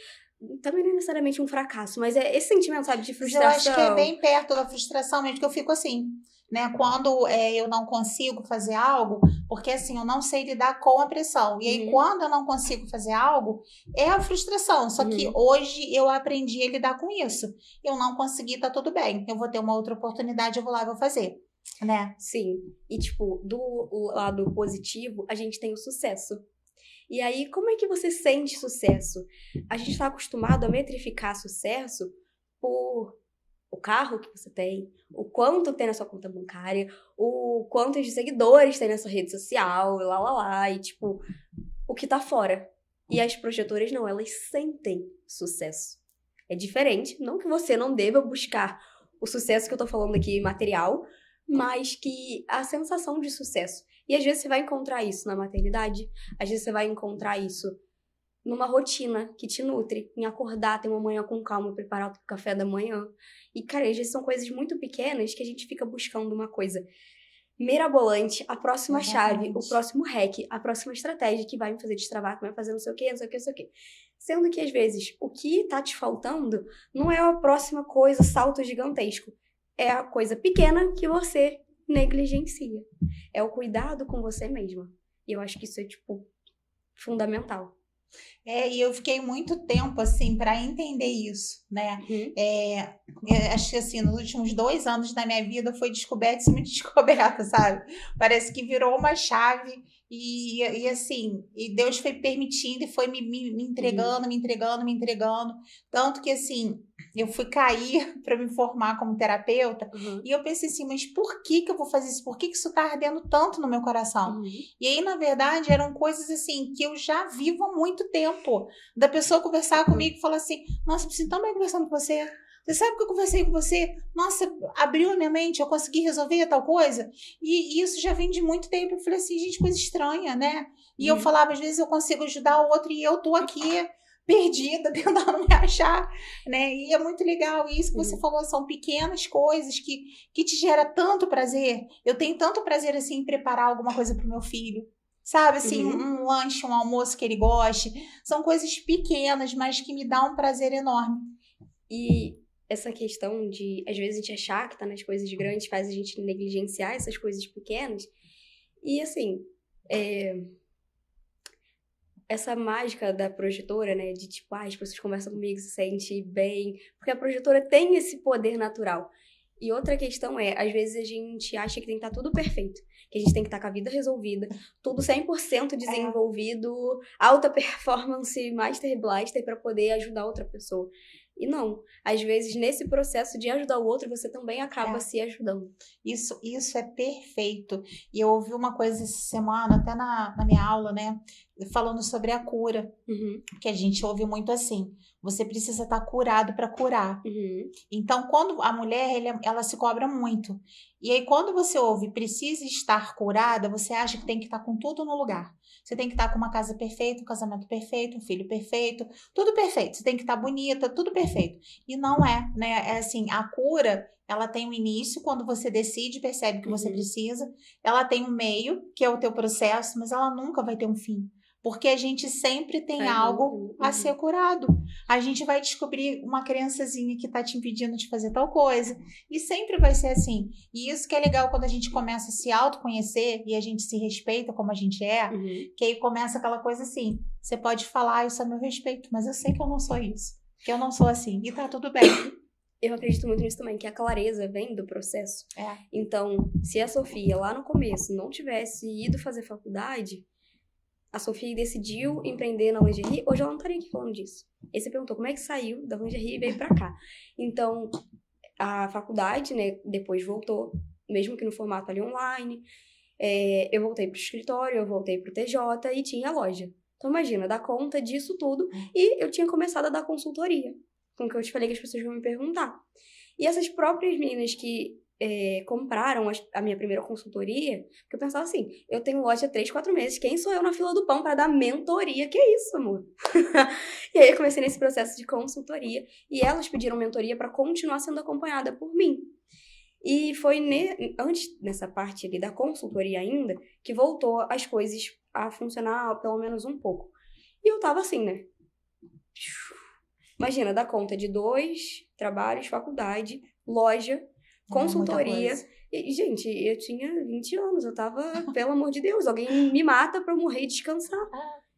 Também não é necessariamente um fracasso, mas é esse sentimento, sabe, de frustração. Mas eu acho que é bem perto da frustração mesmo, que eu fico assim, né? Quando eu não consigo fazer algo, porque assim, eu não sei lidar com a pressão. E aí, quando eu não consigo fazer algo, é a frustração. Só que hoje eu aprendi a lidar com isso. Eu não consegui, tá tudo bem. Eu vou ter uma outra oportunidade, eu vou lá e vou fazer. Né? Sim. E, tipo, do lado positivo, a gente tem o sucesso. E aí, como é que você sente sucesso? A gente está acostumado a metrificar sucesso por o carro que você tem, o quanto tem na sua conta bancária, o quanto de seguidores tem na sua rede social, e tipo, o que tá fora. E as projetoras não, elas sentem sucesso. É diferente, não que você não deva buscar o sucesso que eu tô falando aqui, material, mas que a sensação de sucesso. E às vezes você vai encontrar isso na maternidade, às vezes você vai encontrar isso numa rotina que te nutre, em acordar, ter uma manhã com calma, preparar o café da manhã. E, cara, às vezes são coisas muito pequenas que a gente fica buscando uma coisa mirabolante, a próxima chave, o próximo hack, a próxima estratégia que vai me fazer destravar, que vai fazer não sei o quê, não sei o quê, não sei o quê. Sendo que, às vezes, o que tá te faltando não é a próxima coisa, salto gigantesco. É a coisa pequena que você negligencia. É o cuidado com você mesma. E eu acho que isso é, tipo, fundamental. E eu fiquei muito tempo, assim, para entender isso, né? Acho que, assim, nos últimos 2 anos da minha vida foi descoberta e descoberta, sabe? Parece que virou uma chave e assim, e Deus foi permitindo e foi me entregando, me entregando. Tanto que, assim, eu fui cair para me formar como terapeuta e eu pensei assim, mas por que eu vou fazer isso? Por que isso tá ardendo tanto no meu coração? E aí, na verdade, eram coisas, assim, que eu já vivo há muito tempo. Da pessoa conversar comigo e falar assim, nossa, eu preciso tão bem conversando com você. Você sabe que eu conversei com você? Nossa, abriu a minha mente, eu consegui resolver tal coisa. E isso já vem de muito tempo. Eu falei assim, gente, coisa estranha, né? E eu falava, às vezes eu consigo ajudar o outro e eu tô aqui perdida, tentando me achar, né? E é muito legal. E isso que você falou, são pequenas coisas que te gera tanto prazer. Eu tenho tanto prazer, assim, em preparar alguma coisa pro meu filho. Sabe, assim, um lanche, um almoço que ele goste. São coisas pequenas, mas que me dão um prazer enorme. E essa questão de, às vezes, a gente achar que tá nas coisas grandes faz a gente negligenciar essas coisas pequenas. E, assim, essa mágica da projetora, né, de tipo, as pessoas conversam comigo, se sentem bem, porque a projetora tem esse poder natural. E outra questão é, às vezes a gente acha que tem que estar tudo perfeito, que a gente tem que estar com a vida resolvida, tudo 100% desenvolvido, alta performance, Master Blaster para poder ajudar outra pessoa. E não, às vezes nesse processo de ajudar o outro, você também acaba se ajudando. Isso é perfeito. E eu ouvi uma coisa essa semana, até na minha aula, né? Falando sobre a cura. Que a gente ouve muito assim. Você precisa estar curado para curar. Então, quando a mulher, ela se cobra muito. E aí, quando você ouve precisa estar curada, você acha que tem que estar com tudo no lugar. Você tem que estar com uma casa perfeita, um casamento perfeito, um filho perfeito, tudo perfeito. Você tem que estar bonita, tudo perfeito. E não é, né? É assim, a cura, ela tem um início, quando você decide, percebe que você precisa. Ela tem um meio, que é o teu processo, mas ela nunca vai ter um fim. Porque a gente sempre tem algo a ser curado. A gente vai descobrir uma criançazinha que está te impedindo de fazer tal coisa. E sempre vai ser assim. E isso que é legal quando a gente começa a se autoconhecer e a gente se respeita como a gente é. Que aí começa aquela coisa assim. Você pode falar, isso é meu respeito, mas eu sei que eu não sou isso. Que eu não sou assim. E tá tudo bem. Eu acredito muito nisso também, que a clareza vem do processo. Então, se a Sofia lá no começo não tivesse ido fazer faculdade, a Sofia decidiu empreender na lingerie, hoje ela não estaria aqui falando disso. Aí você perguntou como é que saiu da lingerie e veio pra cá. Então, a faculdade, né, depois voltou, mesmo que no formato ali online. Eu voltei pro escritório, eu voltei pro TJ e tinha a loja. Então, imagina, dar conta disso tudo. E eu tinha começado a dar consultoria, com o que eu te falei que as pessoas vão me perguntar. E essas próprias meninas que compraram a minha primeira consultoria, porque eu pensava assim, eu tenho loja há 3, 4 meses, quem sou eu na fila do pão para dar mentoria? Que é isso, amor? E aí eu comecei nesse processo de consultoria, e elas pediram mentoria para continuar sendo acompanhada por mim. E foi antes nessa parte ali da consultoria ainda, que voltou as coisas a funcionar pelo menos um pouco. E eu tava assim, né? Imagina, dar conta de 2 trabalhos, faculdade, loja, consultoria. E, gente, eu tinha 20 anos, eu tava, pelo amor de Deus, alguém me mata pra eu morrer e descansar.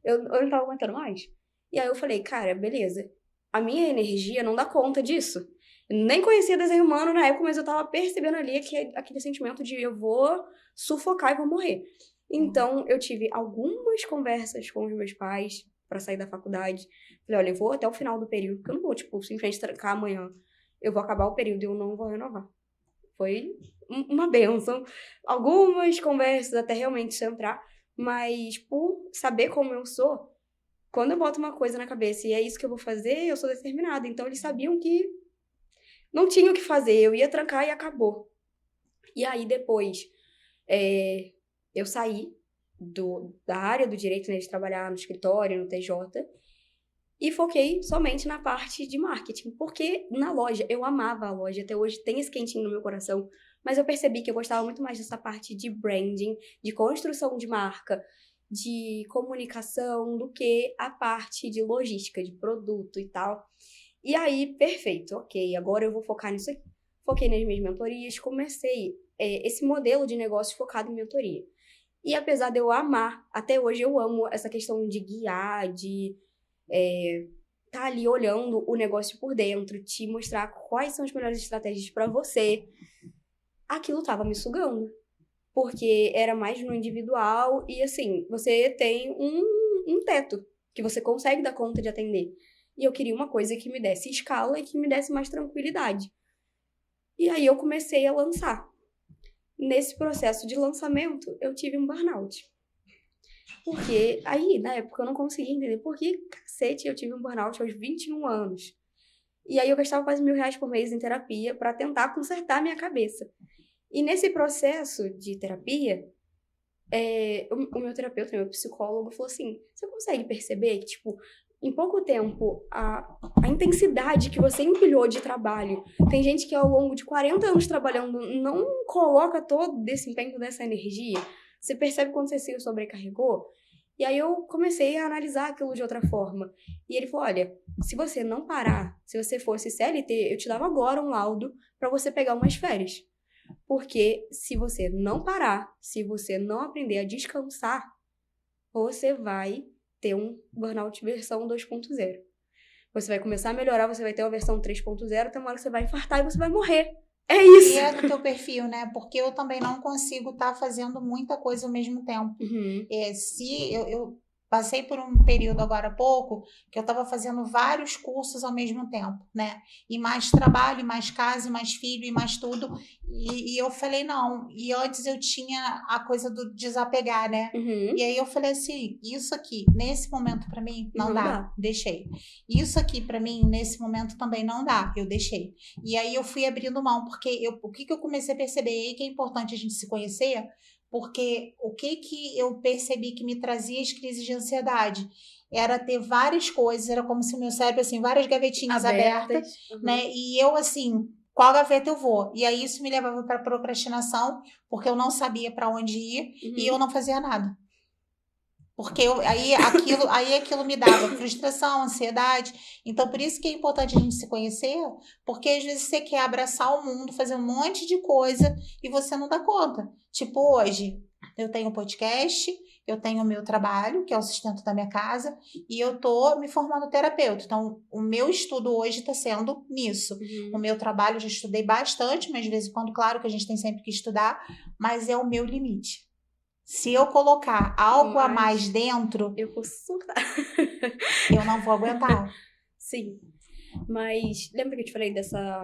Eu não tava aguentando mais. E aí eu falei, cara, beleza. A minha energia não dá conta disso. Eu nem conhecia desenho humano na época, mas eu tava percebendo ali aquele sentimento de eu vou sufocar e vou morrer. Então, eu tive algumas conversas com os meus pais pra sair da faculdade. Falei, olha, eu vou até o final do período, porque eu não vou, simplesmente trancar amanhã. Eu vou acabar o período e eu não vou renovar. Foi uma bênção. Algumas conversas até realmente centrar, mas por saber como eu sou, quando eu boto uma coisa na cabeça e é isso que eu vou fazer, eu sou determinada. Então, eles sabiam que não tinha o que fazer, eu ia trancar e acabou. E aí, depois, eu saí da área do direito, né, de trabalhar no escritório, no TJ, e foquei somente na parte de marketing, porque na loja, eu amava a loja, até hoje tem esse quentinho no meu coração, mas eu percebi que eu gostava muito mais dessa parte de branding, de construção de marca, de comunicação, do que a parte de logística, de produto e tal. E aí, perfeito, ok, agora eu vou focar nisso aqui. Foquei nas minhas mentorias, comecei esse modelo de negócio focado em mentoria. E apesar de eu amar, até hoje eu amo essa questão de guiar, de tá ali olhando o negócio por dentro, te mostrar quais são as melhores estratégias para você. Aquilo tava me sugando, porque era mais no individual e assim, você tem um teto que você consegue dar conta de atender. E eu queria uma coisa que me desse escala e que me desse mais tranquilidade. E aí eu comecei a lançar. Nesse processo de lançamento, eu tive um burnout. Porque aí, na época, eu não conseguia entender por que, cacete, eu tive um burnout aos 21 anos. E aí eu gastava quase R$1.000 por mês em terapia para tentar consertar a minha cabeça. E nesse processo de terapia, o meu terapeuta, meu psicólogo, falou assim, você consegue perceber que, tipo, em pouco tempo, a intensidade que você empilhou de trabalho, tem gente que ao longo de 40 anos trabalhando não coloca todo esse empenho dessa energia. Você percebe quando você se sobrecarregou? E aí eu comecei a analisar aquilo de outra forma. E ele falou, olha, se você não parar, se você fosse CLT, eu te dava agora um laudo para você pegar umas férias. Porque se você não parar, se você não aprender a descansar, você vai ter um burnout versão 2.0. Você vai começar a melhorar, você vai ter uma versão 3.0, até uma hora que você vai infartar e você vai morrer. É isso. E é do teu perfil, né? Porque eu também não consigo estar fazendo muita coisa ao mesmo tempo. Uhum. Se eu passei por um período agora há pouco que eu estava fazendo vários cursos ao mesmo tempo, né? E mais trabalho, e mais casa, e mais filho, e mais tudo. E eu falei, não. E antes eu tinha a coisa do desapegar, né? Uhum. E aí eu falei assim, isso aqui, nesse momento para mim, não Não dá, dá. deixei. Isso aqui para mim, nesse momento também não dá, eu deixei. E aí eu fui abrindo mão, porque o que eu comecei a perceber aí que é importante a gente se conhecer, porque o que eu percebi que me trazia as crises de ansiedade era ter várias coisas, era como se o meu cérebro, assim, várias gavetinhas abertas, Uhum. né? E eu, assim, qual gaveta eu vou? E aí isso me levava para procrastinação, porque eu não sabia para onde ir e eu não fazia nada. Porque aí aquilo me dava frustração, ansiedade. Então, por isso que é importante a gente se conhecer, porque às vezes você quer abraçar o mundo, fazer um monte de coisa e você não dá conta. Tipo, hoje, eu tenho um podcast, eu tenho o meu trabalho, que é o sustento da minha casa, e eu tô me formando terapeuta. Então, o meu estudo hoje está sendo nisso. O meu trabalho eu já estudei bastante, mas de vez em quando, claro que a gente tem sempre que estudar, mas é o meu limite. Se eu colocar algo a mais dentro, eu posso surtar. eu não vou aguentar. Sim. Mas lembra que eu te falei dessa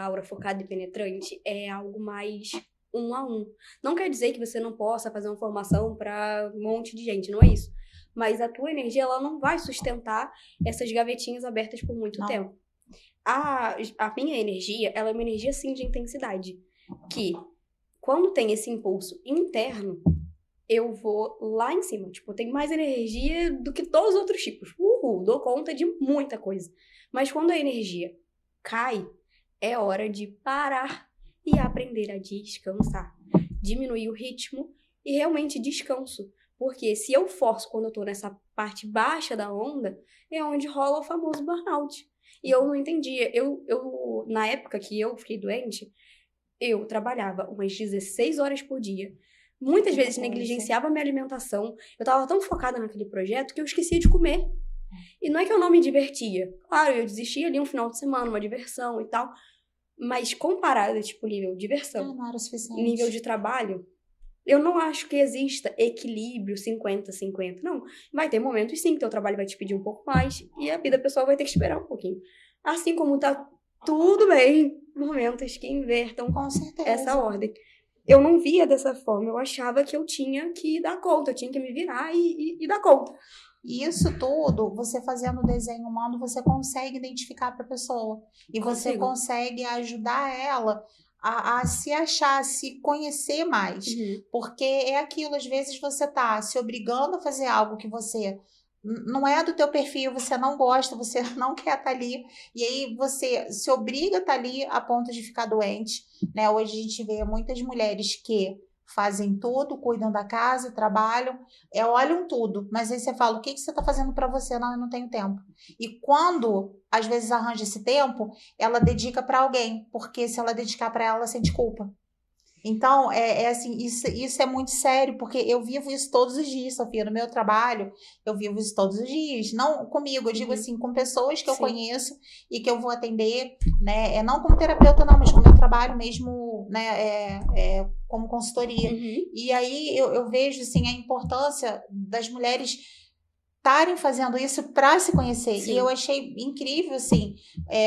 aura focada e penetrante? É algo mais 1 a 1. Não quer dizer que você não possa fazer uma formação para um monte de gente, não é isso. Mas a tua energia, ela não vai sustentar essas gavetinhas abertas por muito tempo. A minha energia, ela é uma energia, sim, de intensidade. Que, quando tem esse impulso interno, eu vou lá em cima. Tipo, eu tenho mais energia do que todos os outros tipos. Dou conta de muita coisa. Mas quando a energia cai, é hora de parar e aprender a descansar. Diminuir o ritmo e realmente descanso. Porque se eu forço quando eu tô nessa parte baixa da onda, é onde rola o famoso burnout. E eu não entendia. Na época que eu fiquei doente, eu trabalhava umas 16 horas por dia. Muitas vezes negligenciava a minha alimentação. Eu tava tão focada naquele projeto que eu esquecia de comer. E não é que eu não me divertia. Claro, eu desistia ali um final de semana, uma diversão e tal. Mas comparado, tipo, nível de diversão, Não era o suficiente. nível de trabalho, eu não acho que exista equilíbrio 50-50. Não. Vai ter momentos, sim, que teu trabalho vai te pedir um pouco mais e a vida pessoal vai ter que esperar um pouquinho. Assim como tá tudo bem, momentos que invertam Com certeza. essa ordem. Eu não via dessa forma, eu achava que eu tinha que dar conta, eu tinha que me virar e dar conta. E isso tudo, você fazendo o desenho humano, você consegue identificar para a pessoa. E você consegue ajudar ela a se achar, a se conhecer mais. Porque é aquilo, às vezes você tá se obrigando a fazer algo que você não é do teu perfil, você não gosta, você não quer estar ali, e aí você se obriga a estar ali a ponto de ficar doente, né? Hoje a gente vê muitas mulheres que fazem tudo, cuidam da casa, trabalham, olham tudo, mas aí você fala, o que você está fazendo para você? Não, eu não tenho tempo. E quando, às vezes, arranja esse tempo, ela dedica para alguém, porque se ela dedicar para ela sente culpa. Então, assim, isso é muito sério, porque eu vivo isso todos os dias, Sofia, no meu trabalho, eu vivo isso todos os dias, não comigo, eu digo assim, com pessoas que eu conheço e que eu vou atender, né, não como terapeuta não, mas com o meu trabalho mesmo, né, como consultoria. E aí eu vejo, assim, a importância das mulheres estarem fazendo isso para se conhecer. Sim. E eu achei incrível, assim,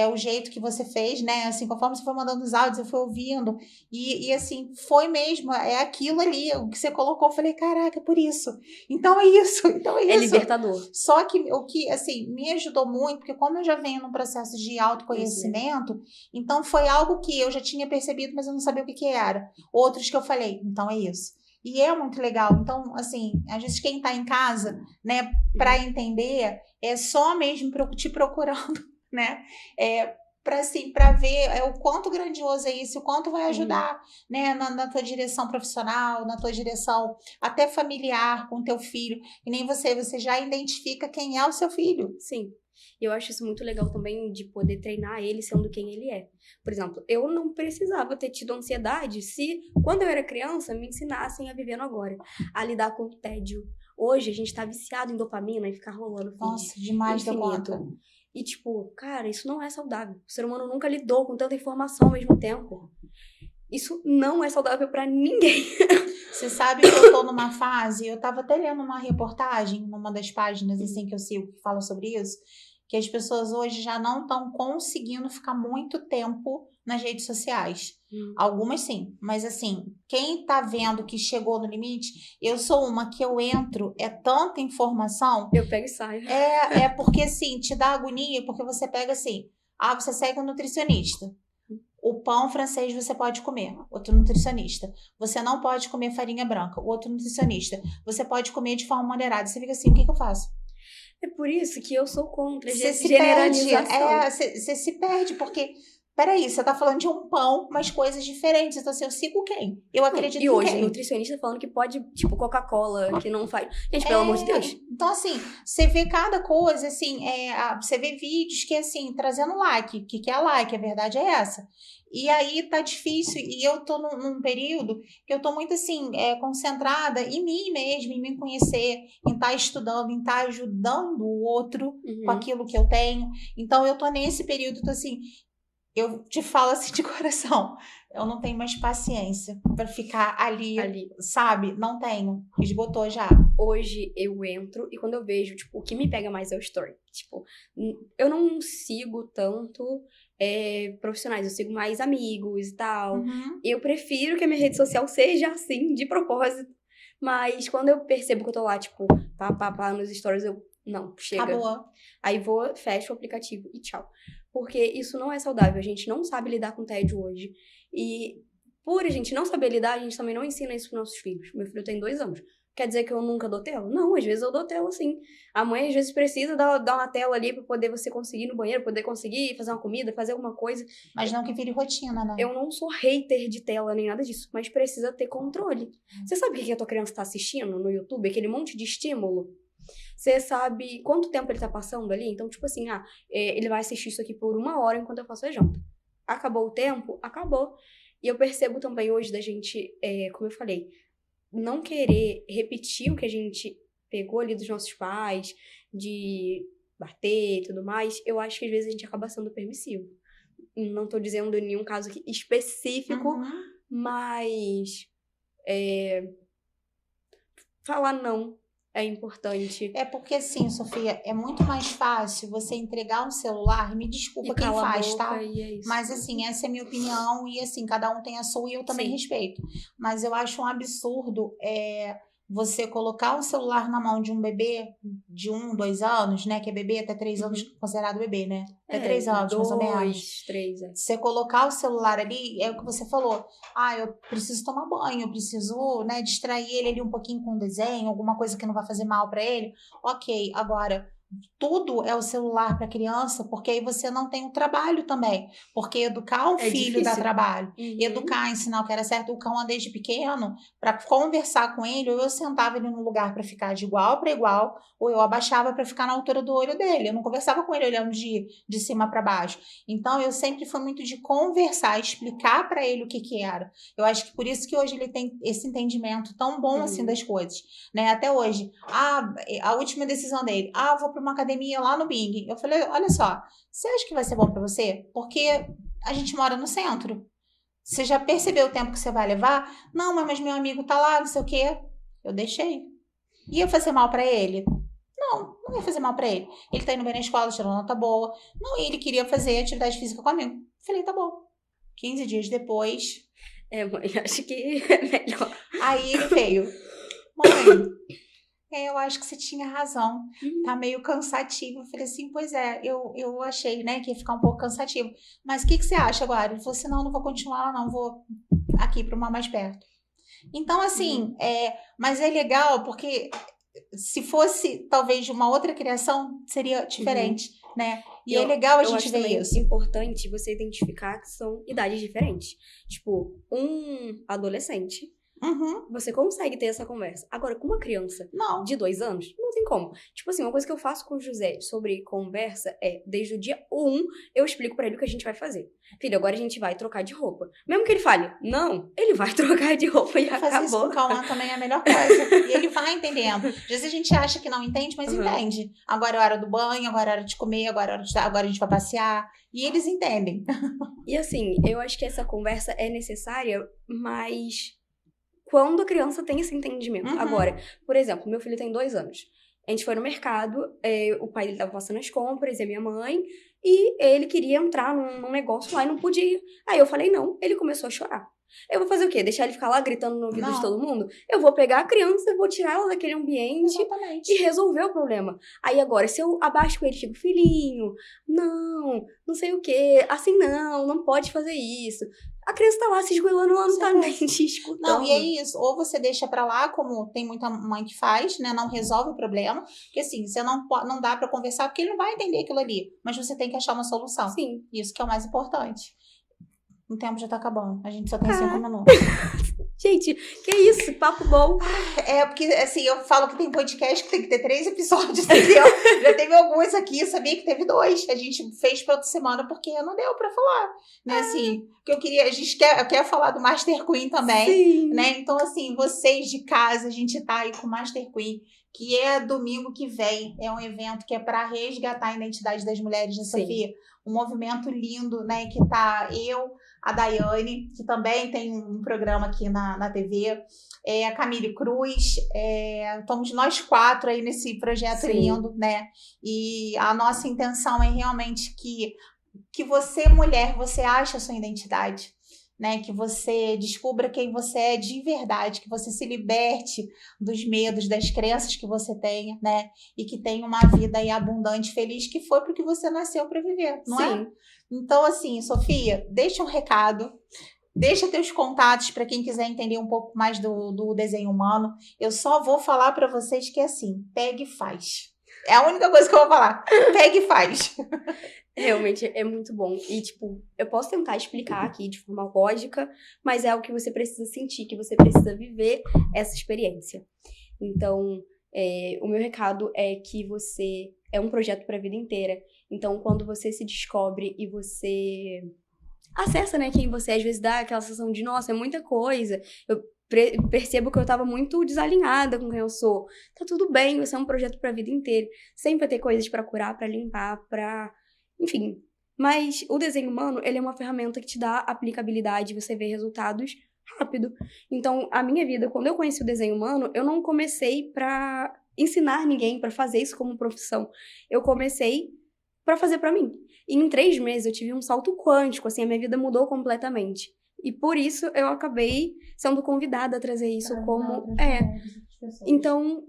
o jeito que você fez, né? Assim, conforme você foi mandando os áudios, eu fui ouvindo. E assim, foi mesmo, é aquilo ali, o que você colocou. Eu falei, caraca, é por isso. Então é isso, então é isso. É libertador. Só que o que, assim, me ajudou muito, porque como eu já venho num processo de autoconhecimento, então foi algo que eu já tinha percebido, mas eu não sabia o que era. Outros que eu falei, então é isso. E é muito legal. Então, assim, às vezes quem tá em casa, né, para entender, é só mesmo te procurando, né, para assim, para ver o quanto grandioso é isso, o quanto vai ajudar, né, na tua direção profissional, na tua direção até familiar com teu filho. E nem você já identifica quem é o seu filho. Sim. Eu acho isso muito legal também de poder treinar ele sendo quem ele é. Por exemplo, eu não precisava ter tido ansiedade se, quando eu era criança, me ensinassem a viver no agora, a lidar com o tédio. Hoje, a gente tá viciado em dopamina e ficar rolando. Nossa, demais da conta. E, tipo, cara, isso não é saudável. O ser humano nunca lidou com tanta informação ao mesmo tempo. Isso não é saudável pra ninguém. Você sabe que eu tô numa fase, eu tava até lendo uma reportagem numa das páginas assim que eu sigo que fala sobre isso, que as pessoas hoje já não estão conseguindo ficar muito tempo nas redes sociais. Algumas sim, mas assim, quem tá vendo que chegou no limite, eu sou uma que eu entro, é tanta informação. Eu pego e saio. É porque assim, te dá agonia, porque você pega assim, você segue um nutricionista. O pão francês você pode comer, outro nutricionista. Você não pode comer farinha branca, outro nutricionista. Você pode comer de forma moderada. Você fica assim, o que eu faço? É por isso que eu sou contra Você se generalização. perde, você se perde, porque... Peraí, você tá falando de um pão, mas coisas diferentes. Então, assim, eu sigo quem? Eu acredito E hoje, em quem? nutricionista falando que pode, tipo, Coca-Cola, que não faz... Gente, pelo amor de Deus. Então, assim, você vê cada coisa, assim, você vê vídeos que, assim, trazendo like. Que é like? A verdade é essa. E aí tá difícil, e eu tô num período que eu tô muito, assim, concentrada em mim mesma, em me conhecer, em estar estudando, em estar ajudando o outro com aquilo que eu tenho. Então, eu tô nesse período, tô assim... Eu te falo assim de coração, eu não tenho mais paciência pra ficar ali, sabe? Não tenho, esgotou já. Hoje eu entro e quando eu vejo, tipo, o que me pega mais é o story. Tipo, eu não sigo tanto profissionais, eu sigo mais amigos e tal. Eu prefiro que a minha rede social seja assim, de propósito. Mas quando eu percebo que eu tô lá, tipo, pá, nos stories, não, chega. Acabou. Aí fecho o aplicativo e tchau. Porque isso não é saudável. A gente não sabe lidar com tédio hoje. E por a gente não saber lidar, a gente também não ensina isso pros nossos filhos. Meu filho tem 2 anos. Quer dizer que eu nunca dou tela? Não, às vezes eu dou tela, sim. A mãe, às vezes, precisa dar uma tela ali pra poder você conseguir ir no banheiro, poder conseguir fazer uma comida, fazer alguma coisa. Mas não que vire rotina, né? Eu não sou hater de tela nem nada disso, mas precisa ter controle. Você sabe o que a tua criança tá assistindo no YouTube? Aquele monte de estímulo? Você sabe quanto tempo ele tá passando ali? Então, tipo assim, ele vai assistir isso aqui por 1 hora enquanto eu faço a janta. Acabou o tempo? Acabou. E eu percebo também hoje da gente, como eu falei, não querer repetir o que a gente pegou ali dos nossos pais, de bater e tudo mais. Eu acho que às vezes a gente acaba sendo permissivo. Não tô dizendo em nenhum caso aqui específico, mas falar não é importante. É porque, assim, Sofia, é muito mais fácil você entregar um celular, me desculpa E quem cala a faz, boca, tá? e é isso. Mas, assim, essa é a minha opinião e, assim, cada um tem a sua e eu também respeito. Mas eu acho um absurdo você colocar um celular na mão de um bebê de 1, 2 anos, né? Que é bebê até 3 anos, considerado bebê, né? Até 3 anos, mais ou menos. 2, 3, Você colocar o celular ali, é o que você falou. Eu preciso tomar banho, eu preciso, né, distrair ele ali um pouquinho com um desenho, alguma coisa que não vai fazer mal para ele. Ok, agora, tudo é o celular para criança, porque aí você não tem o trabalho também. Porque educar o filho dá trabalho. Educar, ensinar o que era certo, o cão desde pequeno, para conversar com ele, ou eu sentava ele num lugar para ficar de igual para igual, ou eu abaixava para ficar na altura do olho dele. Eu não conversava com ele olhando de cima para baixo. Então, eu sempre fui muito de conversar, explicar para ele o que era. Eu acho que por isso que hoje ele tem esse entendimento tão bom assim das coisas, né? Até hoje. A última decisão dele, vou para uma academia lá no Bing. Eu falei, olha só, você acha que vai ser bom para você? Porque a gente mora no centro. Você já percebeu o tempo que você vai levar? Não, mas meu amigo tá lá, não sei o quê. Eu deixei. Ia fazer mal para ele? Não ia fazer mal pra ele. Ele tá indo bem na escola, tirou nota boa. Não, ele queria fazer atividade física comigo. Falei, tá bom. 15 dias depois. Mãe, acho que é melhor. Aí ele veio. Mãe, eu acho que você tinha razão. Tá meio cansativo. Eu falei assim, pois é, eu achei, né, que ia ficar um pouco cansativo. Mas o que você acha agora? Ele falou assim, não vou continuar, não, vou aqui pra uma mais perto. Então, assim, mas é legal porque se fosse, talvez, uma outra criação, seria diferente, né? E é legal a gente ver isso. É importante você identificar que são idades diferentes. Tipo, um adolescente Você consegue ter essa conversa. Agora, com uma criança Não. de 2 anos, não tem como. Tipo assim, uma coisa que eu faço com o José sobre conversa é, desde o dia 1, eu explico pra ele o que a gente vai fazer. Filho, agora a gente vai trocar de roupa. Mesmo que ele fale, não, ele vai trocar de roupa e Fazer acabou. isso com o Cauã também é a melhor coisa. E ele vai entendendo. Às vezes a gente acha que não entende, mas entende. Agora é hora do banho, agora é hora de comer, agora a gente vai passear. E eles entendem. E assim, eu acho que essa conversa é necessária, mas quando a criança tem esse entendimento. Agora, por exemplo, meu filho tem 2 anos. A gente foi no mercado, o pai dele tava passando as compras, e a minha mãe, e ele queria entrar num negócio lá e não podia. Aí eu falei não, ele começou a chorar. Eu vou fazer o quê? Deixar ele ficar lá gritando no ouvido de todo mundo? Eu vou pegar a criança, vou tirar ela daquele ambiente e resolver o problema. Aí agora, se eu abaixo com ele, digo, filhinho, não sei o quê, assim não pode fazer isso. A criança tá lá se esgoelando, ela não tá nem te escutando. Não, e é isso. Ou você deixa pra lá, como tem muita mãe que faz, né? Não resolve o problema. Porque assim, você não dá pra conversar, porque ele não vai entender aquilo ali. Mas você tem que achar uma solução. Sim. Isso que é o mais importante. O tempo já tá acabando. A gente só tem 5 minutos. Gente, que isso? Papo bom. É, porque assim, eu falo que tem podcast que tem que ter 3 episódios, entendeu? Já teve alguns aqui, sabia que teve 2. A gente fez pra outra semana porque não deu pra falar, né? Assim, que eu queria, eu quero falar do Master Queen também, Sim. né? Então, assim, vocês de casa, a gente tá aí com o Master Queen, que é domingo que vem. É um evento que é pra resgatar a identidade das mulheres, né, Sofia? Um movimento lindo, né? Que tá a Daiane, que também tem um programa aqui na TV, a Camille Cruz, estamos nós 4 aí nesse projeto lindo, né? E a nossa intenção é realmente que você, mulher, você ache a sua identidade, né? Que você descubra quem você é de verdade, que você se liberte dos medos, das crenças que você tenha, né? E que tenha uma vida aí abundante, feliz, que foi porque você nasceu para viver, não é? Então, assim, Sofia, deixa um recado, deixa teus contatos para quem quiser entender um pouco mais do desenho humano. Eu só vou falar para vocês que é assim, pega e faz. É a única coisa que eu vou falar, pega e faz. Realmente é muito bom. E, tipo, eu posso tentar explicar aqui de forma lógica, mas é algo que você precisa sentir, que você precisa viver essa experiência. Então, o meu recado é que você é um projeto para a vida inteira. Então, quando você se descobre e você acessa, né, quem você é, às vezes dá aquela sensação de, nossa, é muita coisa. Eu percebo que eu tava muito desalinhada com quem eu sou. Tá tudo bem, você é um projeto para a vida inteira. Sempre vai ter coisas para curar, para limpar, enfim. Mas o desenho humano, ele é uma ferramenta que te dá aplicabilidade, você vê resultados rápido. Então, a minha vida, quando eu conheci o desenho humano, eu não comecei pra ensinar ninguém, pra fazer isso como profissão. Eu comecei pra fazer pra mim. E em 3 meses eu tive um salto quântico, assim, a minha vida mudou completamente. E por isso eu acabei sendo convidada a trazer isso como... Então,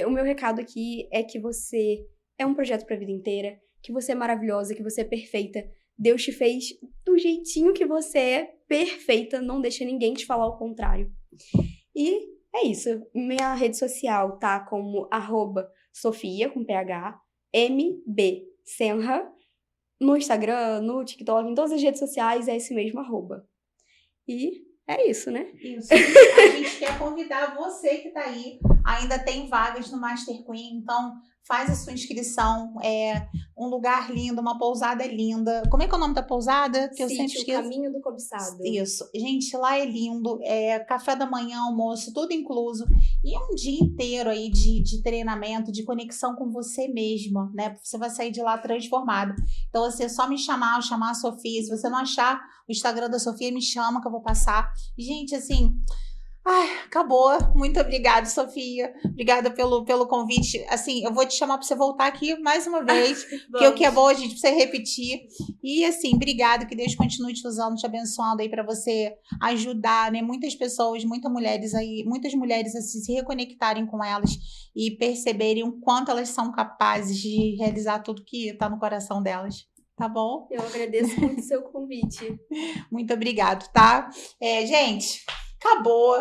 o meu recado aqui é que você é um projeto pra vida inteira, que você é maravilhosa, que você é perfeita. Deus te fez do jeitinho que você é, perfeita, não deixa ninguém te falar o contrário. E é isso. Minha rede social tá como @Sofia, com PH, MB Senra. No Instagram, no TikTok, em todas as redes sociais é esse mesmo @. E é isso, né? Isso. A gente quer convidar você que tá aí. Ainda tem vagas no Master Queen, então faz a sua inscrição. É um lugar lindo, uma pousada linda. Como é que é o nome da pousada? Que eu sempre esqueço. Caminho do Cobiçado. Isso. Gente, lá é lindo. Café da manhã, almoço, tudo incluso. E um dia inteiro aí de treinamento, de conexão com você mesma, né? Você vai sair de lá transformado. Então, você só me chamar, chamar a Sofia. Se você não achar o Instagram da Sofia, me chama que eu vou passar. Gente, assim... Ai, acabou. Muito obrigada, Sofia. Obrigada pelo convite. Assim, eu vou te chamar para você voltar aqui mais uma vez, porque o que é bom a gente precisa repetir. E assim, obrigada, que Deus continue te usando, te abençoando aí para você ajudar, né? Muitas pessoas, muitas mulheres assim, se reconectarem com elas e perceberem o quanto elas são capazes de realizar tudo que está no coração delas. Tá bom? Eu agradeço muito o seu convite. Muito obrigado, tá? Gente... acabou,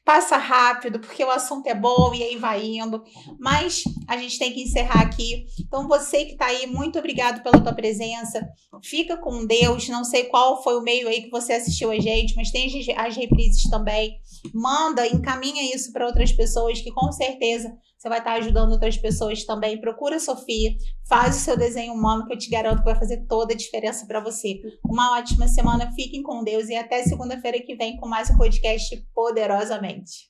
passa rápido, porque o assunto é bom e aí vai indo, mas a gente tem que encerrar aqui. Então, você que está aí, muito obrigado pela tua presença, fica com Deus, não sei qual foi o meio aí que você assistiu a gente, mas tem as reprises também, manda, encaminha isso para outras pessoas, que com certeza você vai estar ajudando outras pessoas também. Procura a Sofia, faz o seu desenho humano, que eu te garanto que vai fazer toda a diferença para você. Uma ótima semana, fiquem com Deus e até segunda-feira que vem com mais um podcast Poderosamente.